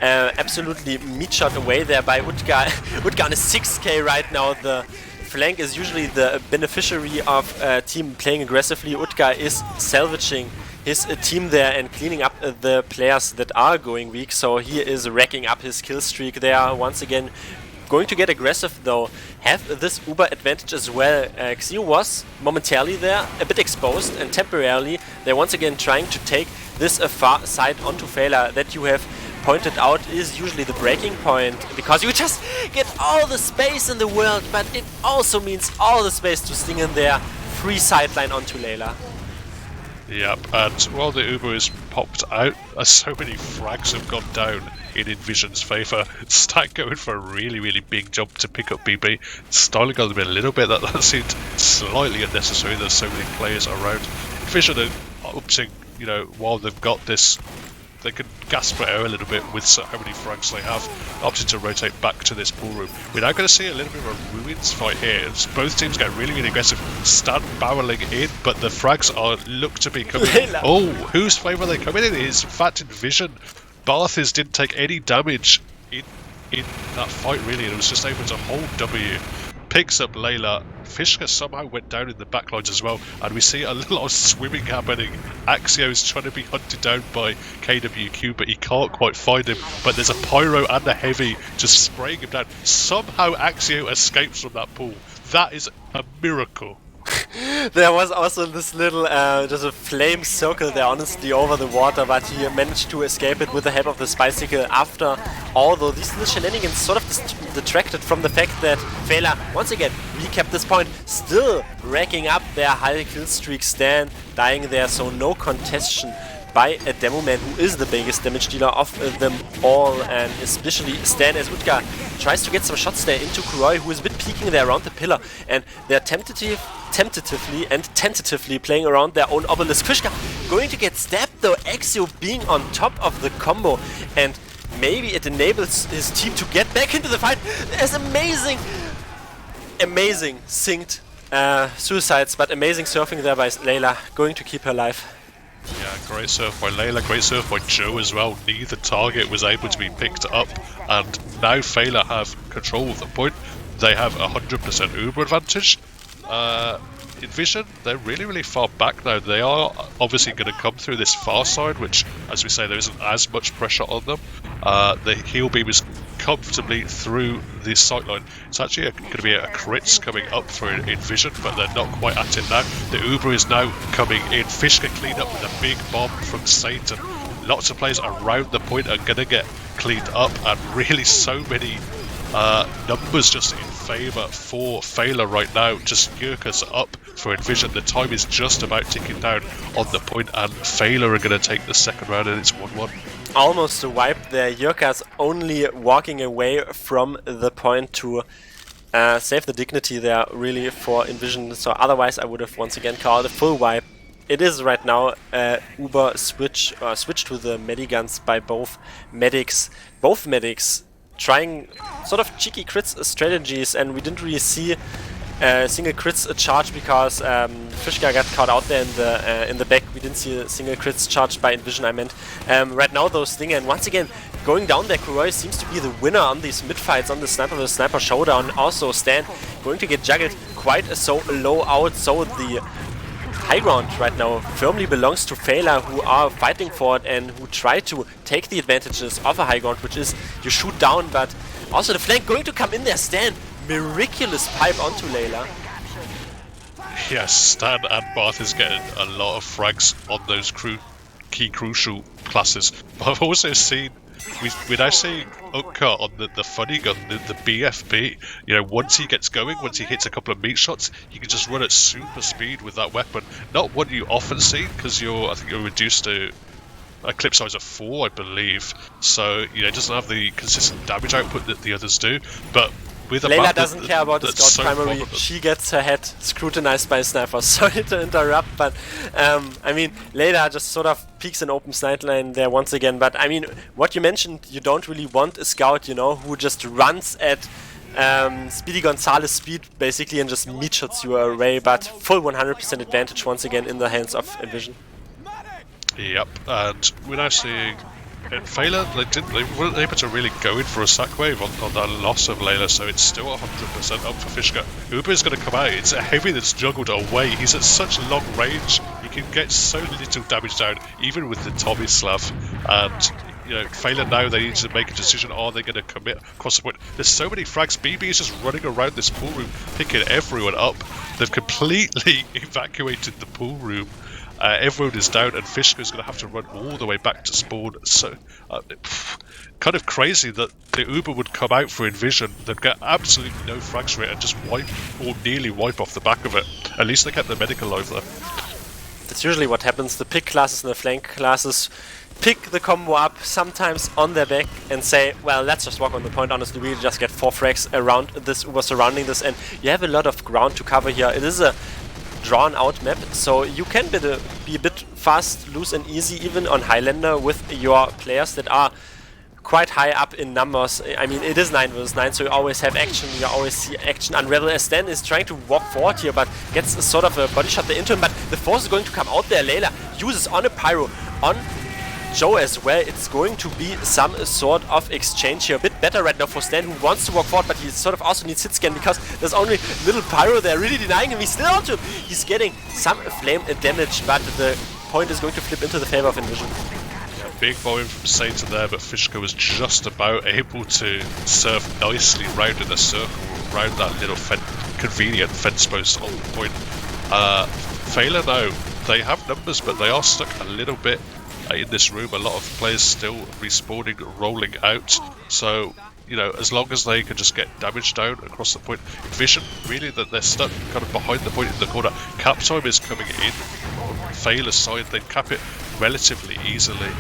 Speaker 2: absolutely meat shot away there by Utka. Utka on a 6k right now. The flank is usually the beneficiary of a team playing aggressively. Utka is salvaging his team there and cleaning up the players that are going weak. So he is racking up his kill streak there once again. Going to get aggressive though, have this Uber advantage as well. Xio was momentarily there, a bit exposed, and temporarily they're once again trying to take this far side onto Feila that you have pointed out is usually the breaking point, because you just get all the space in the world, but it also means all the space to sting in there. Free sideline onto Layla.
Speaker 3: Yep, and while the Uber is popped out, so many frags have gone down in inVision's favour. Stack going for a really big jump to pick up BB. Styling on them a little bit, that seemed slightly unnecessary. There's so many players around. inVision are opting, you know, while they've got this, they can gasp for air a little bit with how many frags they have, opting to rotate back to this pool room. We're now going to see a little bit of a ruins fight here. Both teams get really aggressive, Stan barreling in, but the frags look to be coming. Oh, whose favour are they coming in? It is in fact inVision. Barthis didn't take any damage in that fight really, and it was just able to hold W. Picks up Layla. Fishka somehow went down in the backlines as well, and we see a lot of swimming happening. Axio is trying to be hunted down by KWQ, but he can't quite find him. But there's a pyro and a heavy just spraying him down. Somehow Axio escapes from that pool. That is a miracle.
Speaker 2: There was also this little, just a flame circle there, honestly, over the water, but he managed to escape it with the help of the bicycle after, although these little shenanigans sort of detracted from the fact that Feila, once again, recapped this point, still racking up their high kill streak. Stan dying there, so no contestation by a Demo Man, who is the biggest damage dealer of them all, and especially Stan, as Utka tries to get some shots there into Kuroi, who is a bit peeking there around the pillar, and they're tentatively playing around their own obelisk. Fishka going to get stabbed though, Axio being on top of the combo, and maybe it enables his team to get back into the fight. There's amazing synced suicides, but amazing surfing there by Layla, going to keep her alive.
Speaker 3: Yeah, great surf by Layla, great surf by Joe as well. Neither target was able to be picked up, and now Feila have control of the point. They have 100% Uber advantage. inVision, they're really far back now. They are obviously going to come through this far side, which, as we say, there isn't as much pressure on them. The heel beam is comfortably through the sightline. It's actually going to be a crits coming up through inVision, but they're not quite at it now. The Uber is now coming in. Fish can clean up with a big bomb from Satan. Lots of players around the point are going to get cleaned up, and really so many numbers just in favour for Feila right now. Just Yurkas up for inVision. The time is just about ticking down on the point, and Feila are going to take the second round, and it's 1-1.
Speaker 2: Almost a wipe there. Yurkas only walking away from the point to save the dignity there, really, for inVision. So otherwise I would have once again called a full wipe. It is right now Uber switch to the mediguns by both medics. Both medics trying sort of cheeky crits strategies, and we didn't really see single crits charge because Fishka got caught out there in the back. We didn't see a single crits charged by inVision, I meant. Right now though, Stinger, and once again going down there, Kuroi seems to be the winner on these mid-fights, on the sniper showdown. Also Stan going to get juggled quite so low out, so the high ground right now firmly belongs to Feila, who are fighting for it and who try to take the advantages of a high ground, which is you shoot down, but also the flank going to come in there. Stan, miraculous pipe onto Layla.
Speaker 3: Yes, Stan and Barth is getting a lot of frags on those key crucial classes. But I've also seen, we're now seeing Utka on the funny gun, the BFB. You know, once he gets going, once he hits a couple of meat shots, he can just run at super speed with that weapon. Not what you often see, because I think you're reduced to a clip size of 4, I believe. So, you know, it doesn't have the consistent damage output that the others do. But with a
Speaker 2: Layla
Speaker 3: map
Speaker 2: doesn't care about the
Speaker 3: that's
Speaker 2: scout
Speaker 3: so
Speaker 2: primary.
Speaker 3: prominent.
Speaker 2: She gets her head scrutinized by a sniper. Sorry to interrupt, but I mean, Layla just sort of peeks an open sight line there once again. But I mean, what you mentioned, you don't really want a scout, you know, who just runs at Speedy Gonzalez speed basically and just meat shots you away. But full 100% advantage once again in the hands of inVision.
Speaker 3: Yep, and we're now seeing Feila, they weren't able to really go in for a sack wave on that loss of Layla, so it's still 100% up for Fishka. Uber is going to come out, it's a heavy that's juggled away, he's at such long range, he can get so little damage down, even with the Tommy Slav, and you know, Feila now, they need to make a decision, are they going to commit across the point? There's so many frags, BB is just running around this pool room, picking everyone up, they've completely evacuated the pool room. Everyone is down, and Fishka is going to have to run all the way back to spawn. So, kind of crazy that the Uber would come out for inVision, they'd get absolutely no frags rate and just wipe, or nearly wipe off the back of it. At least they kept the medical alive though.
Speaker 2: That's usually what happens. The pick classes and the flank classes pick the combo up, sometimes on their back, and say, well, let's just walk on the point. Honestly, we just get 4 frags around this Uber surrounding this, and you have a lot of ground to cover here. It is a drawn out map, so you can be a bit fast, loose and easy even on Highlander with your players that are quite high up in numbers. I mean, it is 9 vs 9, so you always have action, you always see action. Unravel as Stan is trying to walk forward here, but gets a sort of a body shot there into him, but the force is going to come out there. Layla uses on a pyro, on Joe as well. It's going to be some sort of exchange here. A bit better right now for Stan, who wants to walk forward, but he sort of also needs hit scan because there's only little pyro there, really denying him. He's still onto him. He's getting some flame damage, but the point is going to flip into the favor of inVision.
Speaker 3: Big volume from Satan there, but Fishka was just about able to surf nicely round in a circle around that little convenient fence post on the point. Feila now, they have numbers, but they are stuck a little bit in this room. A lot of players still respawning, rolling out, so you know, as long as they can just get damage down across the point. inVision, really, that they're stuck kind of behind the point in the corner. Cap time is coming in on Feila's side, they cap it relatively easily.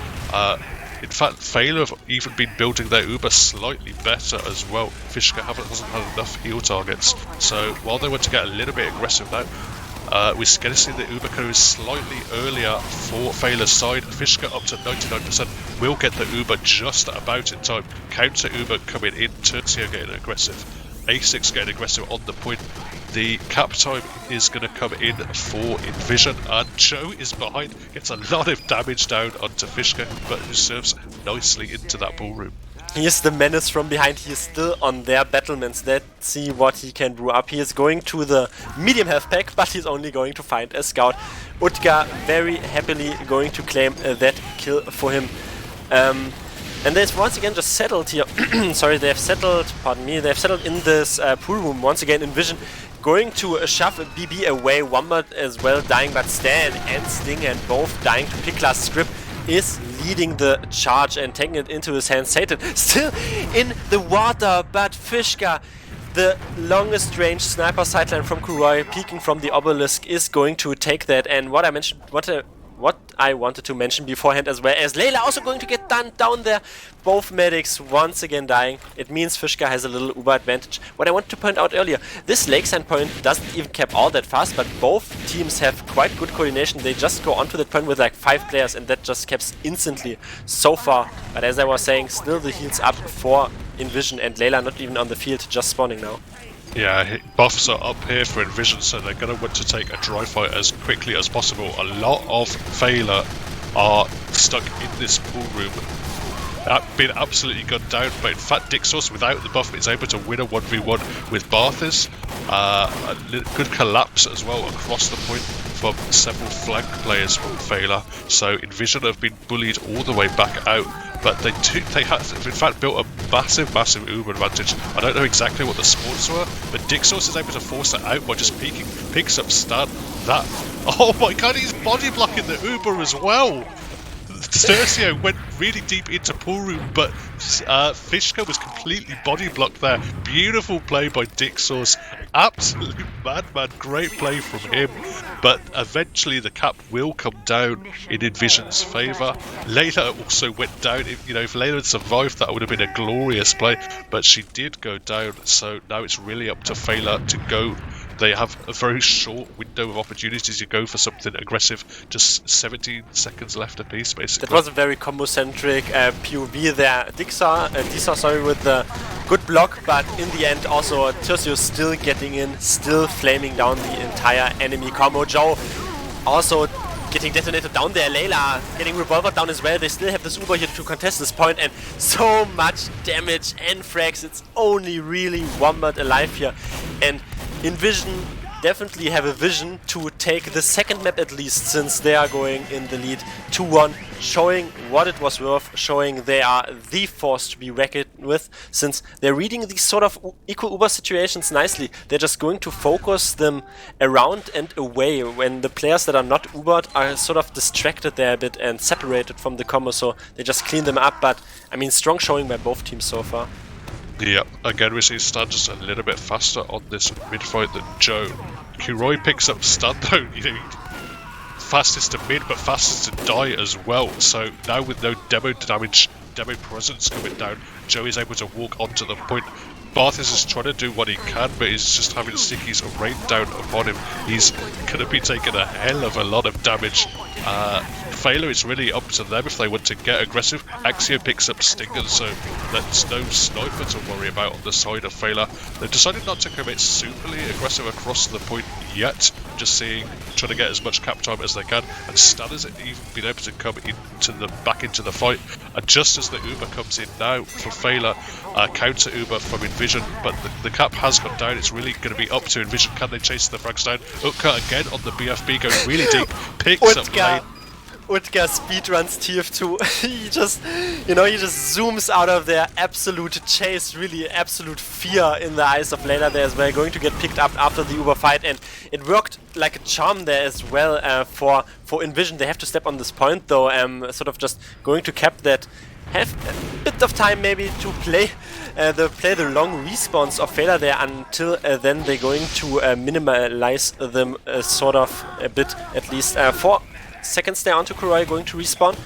Speaker 3: In fact, Feila have even been building their Uber slightly better as well. Fishka hasn't had enough heal targets, so while they want to get a little bit aggressive now, we're going to see the Uber go slightly earlier for Feila's side. Fishka up to 99% will get the Uber just about in time. Counter Uber coming in, Tertia getting aggressive, A6 getting aggressive on the point. The cap time is going to come in for inVision, and Joe is behind, gets a lot of damage down onto Fishka, but who serves nicely into that ballroom.
Speaker 2: He is the menace from behind. He is still on their battlements. Let's see what he can brew up. He is going to the medium health pack, but he's only going to find a scout. Utka very happily going to claim that kill for him. And they've once again just settled here. Sorry, they have settled, pardon me, they have settled in this pool room once again. inVision going to shove BB away. Wombat as well dying, but Stan and Sting and both dying to pick class. Script is leading the charge and taking it into his hands. Satan still in the water, but Fishka, the longest range sniper sideline from Kuroi, peeking from the obelisk, is going to take that. And what I mentioned, what I wanted to mention beforehand as well, as Layla also going to get done down there. Both medics once again dying. It means Fishka has a little Uber advantage. What I wanted to point out earlier, this Lakeside point doesn't even cap all that fast, but both teams have quite good coordination. They just go onto that point with like 5 players, and that just caps instantly so far. But as I was saying, still the heals up for inVision, and Layla not even on the field, just spawning now.
Speaker 3: Yeah, buffs are up here for inVision, so they're going to want to take a dry fight as quickly as possible. A lot of Feila are stuck in this pool room, been absolutely gunned down, but in fact Dixos, without the buff, is able to win a 1v1 with Barthis. A good collapse as well across the point from several flank players from Feila, so inVision have been bullied all the way back out. But they have in fact built a massive Uber advantage. I don't know exactly what the sports were, but Dixos is able to force it out by just peeking, picks up Stan. Oh my god, he's body blocking the Uber as well! Sturcio went really deep into pool room, but Fishka was completely body blocked there. Beautiful play by Dixos. Absolute madman. Great play from him. But eventually the cap will come down in inVision's favour. Layla also went down. If Layla had survived, that would have been a glorious play. But she did go down, so now it's really up to Feila to go. They have a very short window of opportunities to go for something aggressive. Just 17 seconds left apiece, basically.
Speaker 2: That was a very combo-centric POV there. Disa, sorry, with the good block, but in the end also Turcio still getting in, still flaming down the entire enemy combo. Joe also getting detonated down there. Layla getting revolver down as well. They still have this Uber here to contest this point, and so much damage and frags. It's only really Wombat alive here. And inVision definitely have a vision to take the second map at least, since they are going in the lead 2-1, showing what it was worth, showing they are the force to be reckoned with, since they're reading these sort of equal Uber situations nicely. They're just going to focus them around and away when the players that are not Ubered are sort of distracted there a bit and separated from the combo, so they just clean them up. But I mean, strong showing by both teams so far.
Speaker 3: Yeah, again we see Stan just a little bit faster on this mid-fight than Joe. Kuroi picks up Stan though, fastest to mid but fastest to die as well. So now with no demo damage, demo presence coming down, Joe is able to walk onto the point. Barthis is trying to do what he can, but he's just having Stickies rain down upon him. He's going to be taking a hell of a lot of damage. Feila is really up to them if they want to get aggressive. Axio picks up Stinger, so there's no sniper to worry about on the side of Feila. They've decided not to commit superly aggressive across the point yet, just trying to get as much cap time as they can. And Stan hasn't even been able to come back into the fight. And just as the Uber comes in now for Feila, counter Uber from inVision, but the cap has gone down. It's really going to be up to inVision. Can they chase the frags down? Utka again on the BFB, going really deep, picks up lane.
Speaker 2: Utka speedruns TF2. he just zooms out of their absolute chase, really absolute fear in the eyes of Layla there as well, going to get picked up after the Uber fight, and it worked like a charm there as well for inVision. They have to step on this point though, sort of just going to cap that, have a bit of time maybe to play the long respawns of Feila there until then they're going to minimize them sort of a bit, at least 4 seconds there onto Kuroi going to respawn.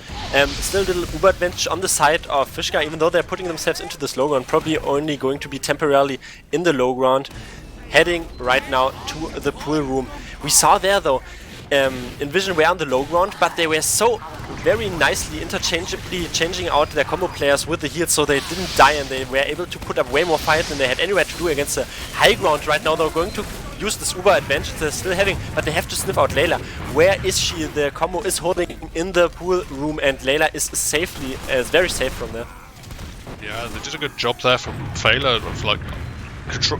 Speaker 2: Still a little Uber advantage on the side of Fishka, even though they're putting themselves into this low ground, probably only going to be temporarily in the low ground, heading right now to the pool room. We saw there though, inVision were on the low ground, but they were so very nicely interchangeably changing out their combo players with the heals, so they didn't die and they were able to put up way more fight than they had anywhere to do against the high ground. Right now they're going to use this Uber advantage they're still having, but they have to sniff out Layla. Where is she? The combo is holding in the pool room and Layla is safely, very safe from there.
Speaker 3: Yeah, they did a good job there from Feila of like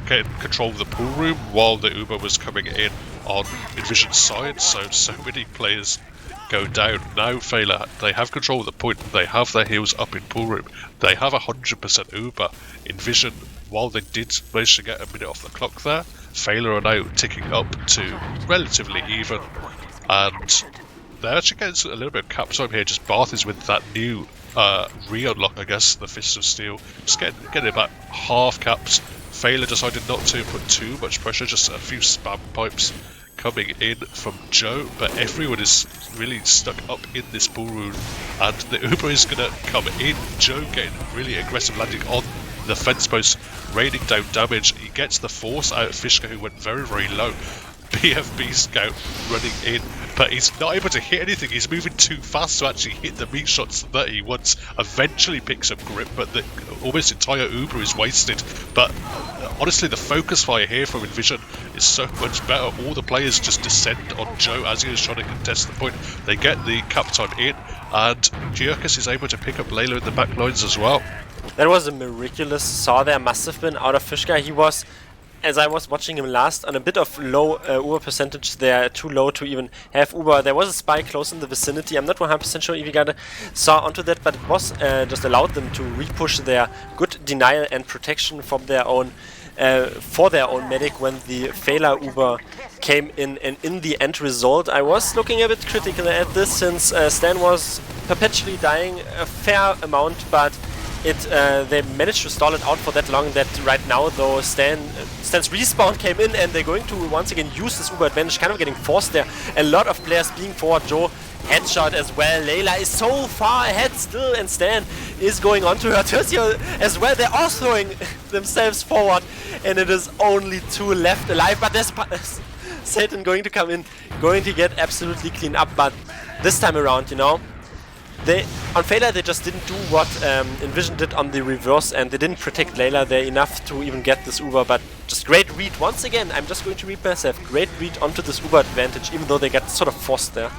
Speaker 3: getting control of the pool room while the Uber was coming in on inVision's side, so many players go down. Now Feila, they have control of the point, they have their heals up in pool room, they have 100% Uber. inVision, while they did manage to get a minute off the clock there, Feila are now ticking up to relatively even, and they're actually getting a little bit of cap time here. Just Barthis with that new re-unlock, I guess, the Fist of Steel, just getting about half caps. Feila decided not to put too much pressure, just a few spam pipes coming in from Joe, but everyone is really stuck up in this pool room, and the Uber is going to come in. Joe getting really aggressive, landing on the fence post, raining down damage. He gets the force out of Fishka, who went very, very low. BFB Scout running in, but he's not able to hit anything. He's moving too fast to actually hit the meat shots that he wants. Eventually picks up grip, but the almost entire Uber is wasted. But honestly, the focus fire here from inVision is so much better. All the players just descend on Joe as he is trying to contest the point. They get the cap time in, and Giurkis is able to pick up Layla in the back lines as well.
Speaker 2: That was a miraculous saw there, must have been out of Fishka. He was, as I was watching him last, on a bit of low Uber percentage there, too low to even have Uber. There was a spy close in the vicinity. I'm not 100% sure if he got a saw onto that, but it was just allowed them to repush their good denial and protection from their own for their own medic when the Feila Uber came in. And in the end result, I was looking a bit critical at this, since Stan was perpetually dying a fair amount, but they managed to stall it out for that long that right now though Stan's respawn came in and they're going to once again use this Uber advantage, kind of getting forced there. A lot of players being forward. Joe headshot as well. Layla is so far ahead still and Stan is going on to her. Tercio as well. They're all throwing themselves forward and it is only 2 left alive, but there's Satan going to come in, going to get absolutely clean up, but this time around, you know, on Feila they just didn't do what inVision did on the reverse and they didn't protect Layla there enough to even get this Uber, but just great read. Once again, I'm just going to read myself, great read onto this Uber advantage, even though they got sort of forced there.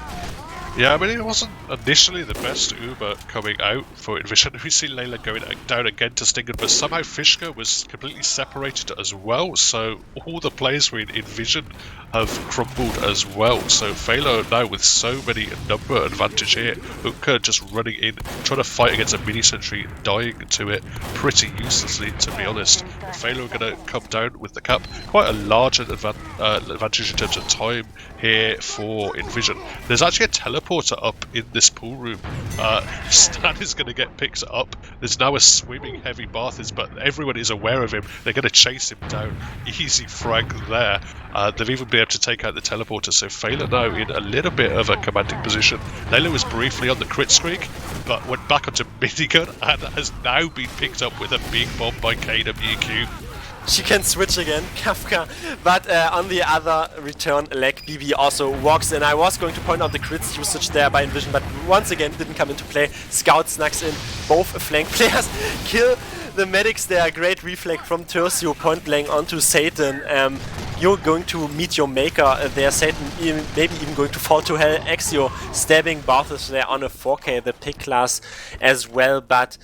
Speaker 3: Yeah, I mean, it wasn't initially the best Uber coming out for inVision. We see Layla going down again to Stinger, but somehow Fishka was completely separated as well, so all the players for inVision have crumbled as well. So Feila now with so many number advantage here, Hooker just running in, trying to fight against a mini sentry, dying to it pretty uselessly, to be honest. Feila are going to come down with the cap. Quite a large advantage in terms of time here for inVision. There's actually a teleporter up in this pool room. Stan is going to get picked up. There's now a swimming heavy Barthis, but everyone is aware of him. They're going to chase him down. Easy frag there. They've even been able to take out the teleporter, so Feila now in a little bit of a commanding position. Layla was briefly on the crit streak, but went back onto minigun and has now been picked up with a big bomb by KWQ.
Speaker 2: She can switch again, Kafka, but on the other return leg, BB also walks in. I was going to point out the crits usage there by inVision, but once again didn't come into play. Scout snucks in, both flank players kill the medics there. Great reflect from Tercio, point blank onto Satan. You're going to meet your maker there, Satan, maybe even going to fall to hell. Exio stabbing Barthis there on a 4K, the pick class as well, but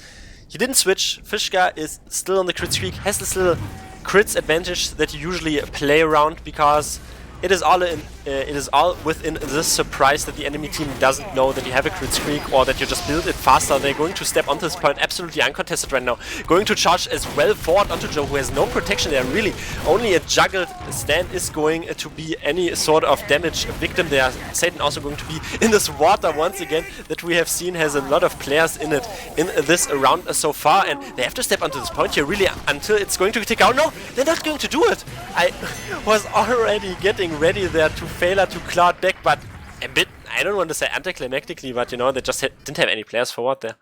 Speaker 2: he didn't switch. Fishka is still on the crit streak, has this little crits advantage that you usually play around because it is all within this surprise that the enemy team doesn't know that you have a crit streak or that you just build it faster. They're going to step onto this point absolutely uncontested right now. Going to charge as well forward onto Joe, who has no protection there, really. Only a juggled Stan is going to be any sort of damage victim there. Satan also going to be in this water once again that we have seen has a lot of players in it in this round so far, and they have to step onto this point here really until it's going to tick out. No, they're not going to do it. I was already getting ready there to Feila to claw deck, but a bit, I don't want to say anticlimactically, but you know, they just didn't have any players forward there.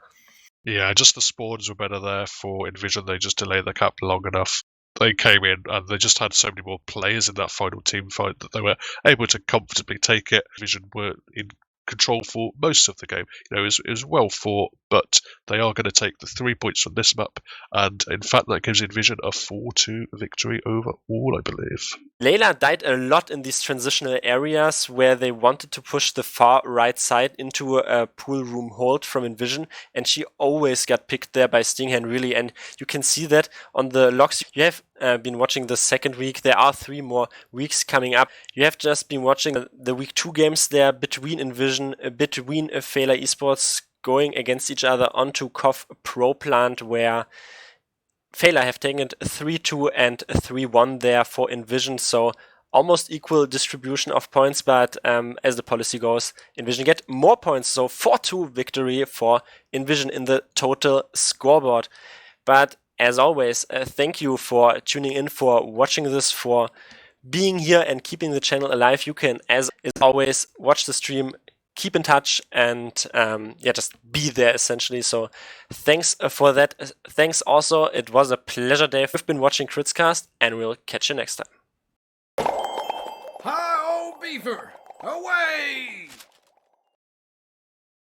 Speaker 3: Yeah, just the spawns were better there for inVision. They just delayed the cap long enough. They came in and they just had so many more players in that final team fight that they were able to comfortably take it. inVision were in control for most of the game. You know, it was well fought, but they are going to take the 3 points from this map, and in fact that gives inVision a 4-2 victory overall, I believe.
Speaker 2: Layla died a lot in these transitional areas where they wanted to push the far right side into a pool room hold from inVision, and she always got picked there by Stinghand really, and you can see that on the logs. You have been watching the second week. There are 3 more weeks coming up. You have just been watching the week 2 games there between inVision, between Feila eSports going against each other onto KOF Proplant, where Feila have taken it 3-2 and 3-1 there for inVision, so almost equal distribution of points, but as the policy goes, inVision get more points, so 4-2 victory for inVision in the total scoreboard. But as always, thank you for tuning in, for watching this, for being here and keeping the channel alive. You can, as always, watch the stream, keep in touch, and just be there essentially. So thanks for that. Thanks also. It was a pleasure, Dave. We've been watching Critscast, and we'll catch you next time.
Speaker 1: Hi, old beaver! Away!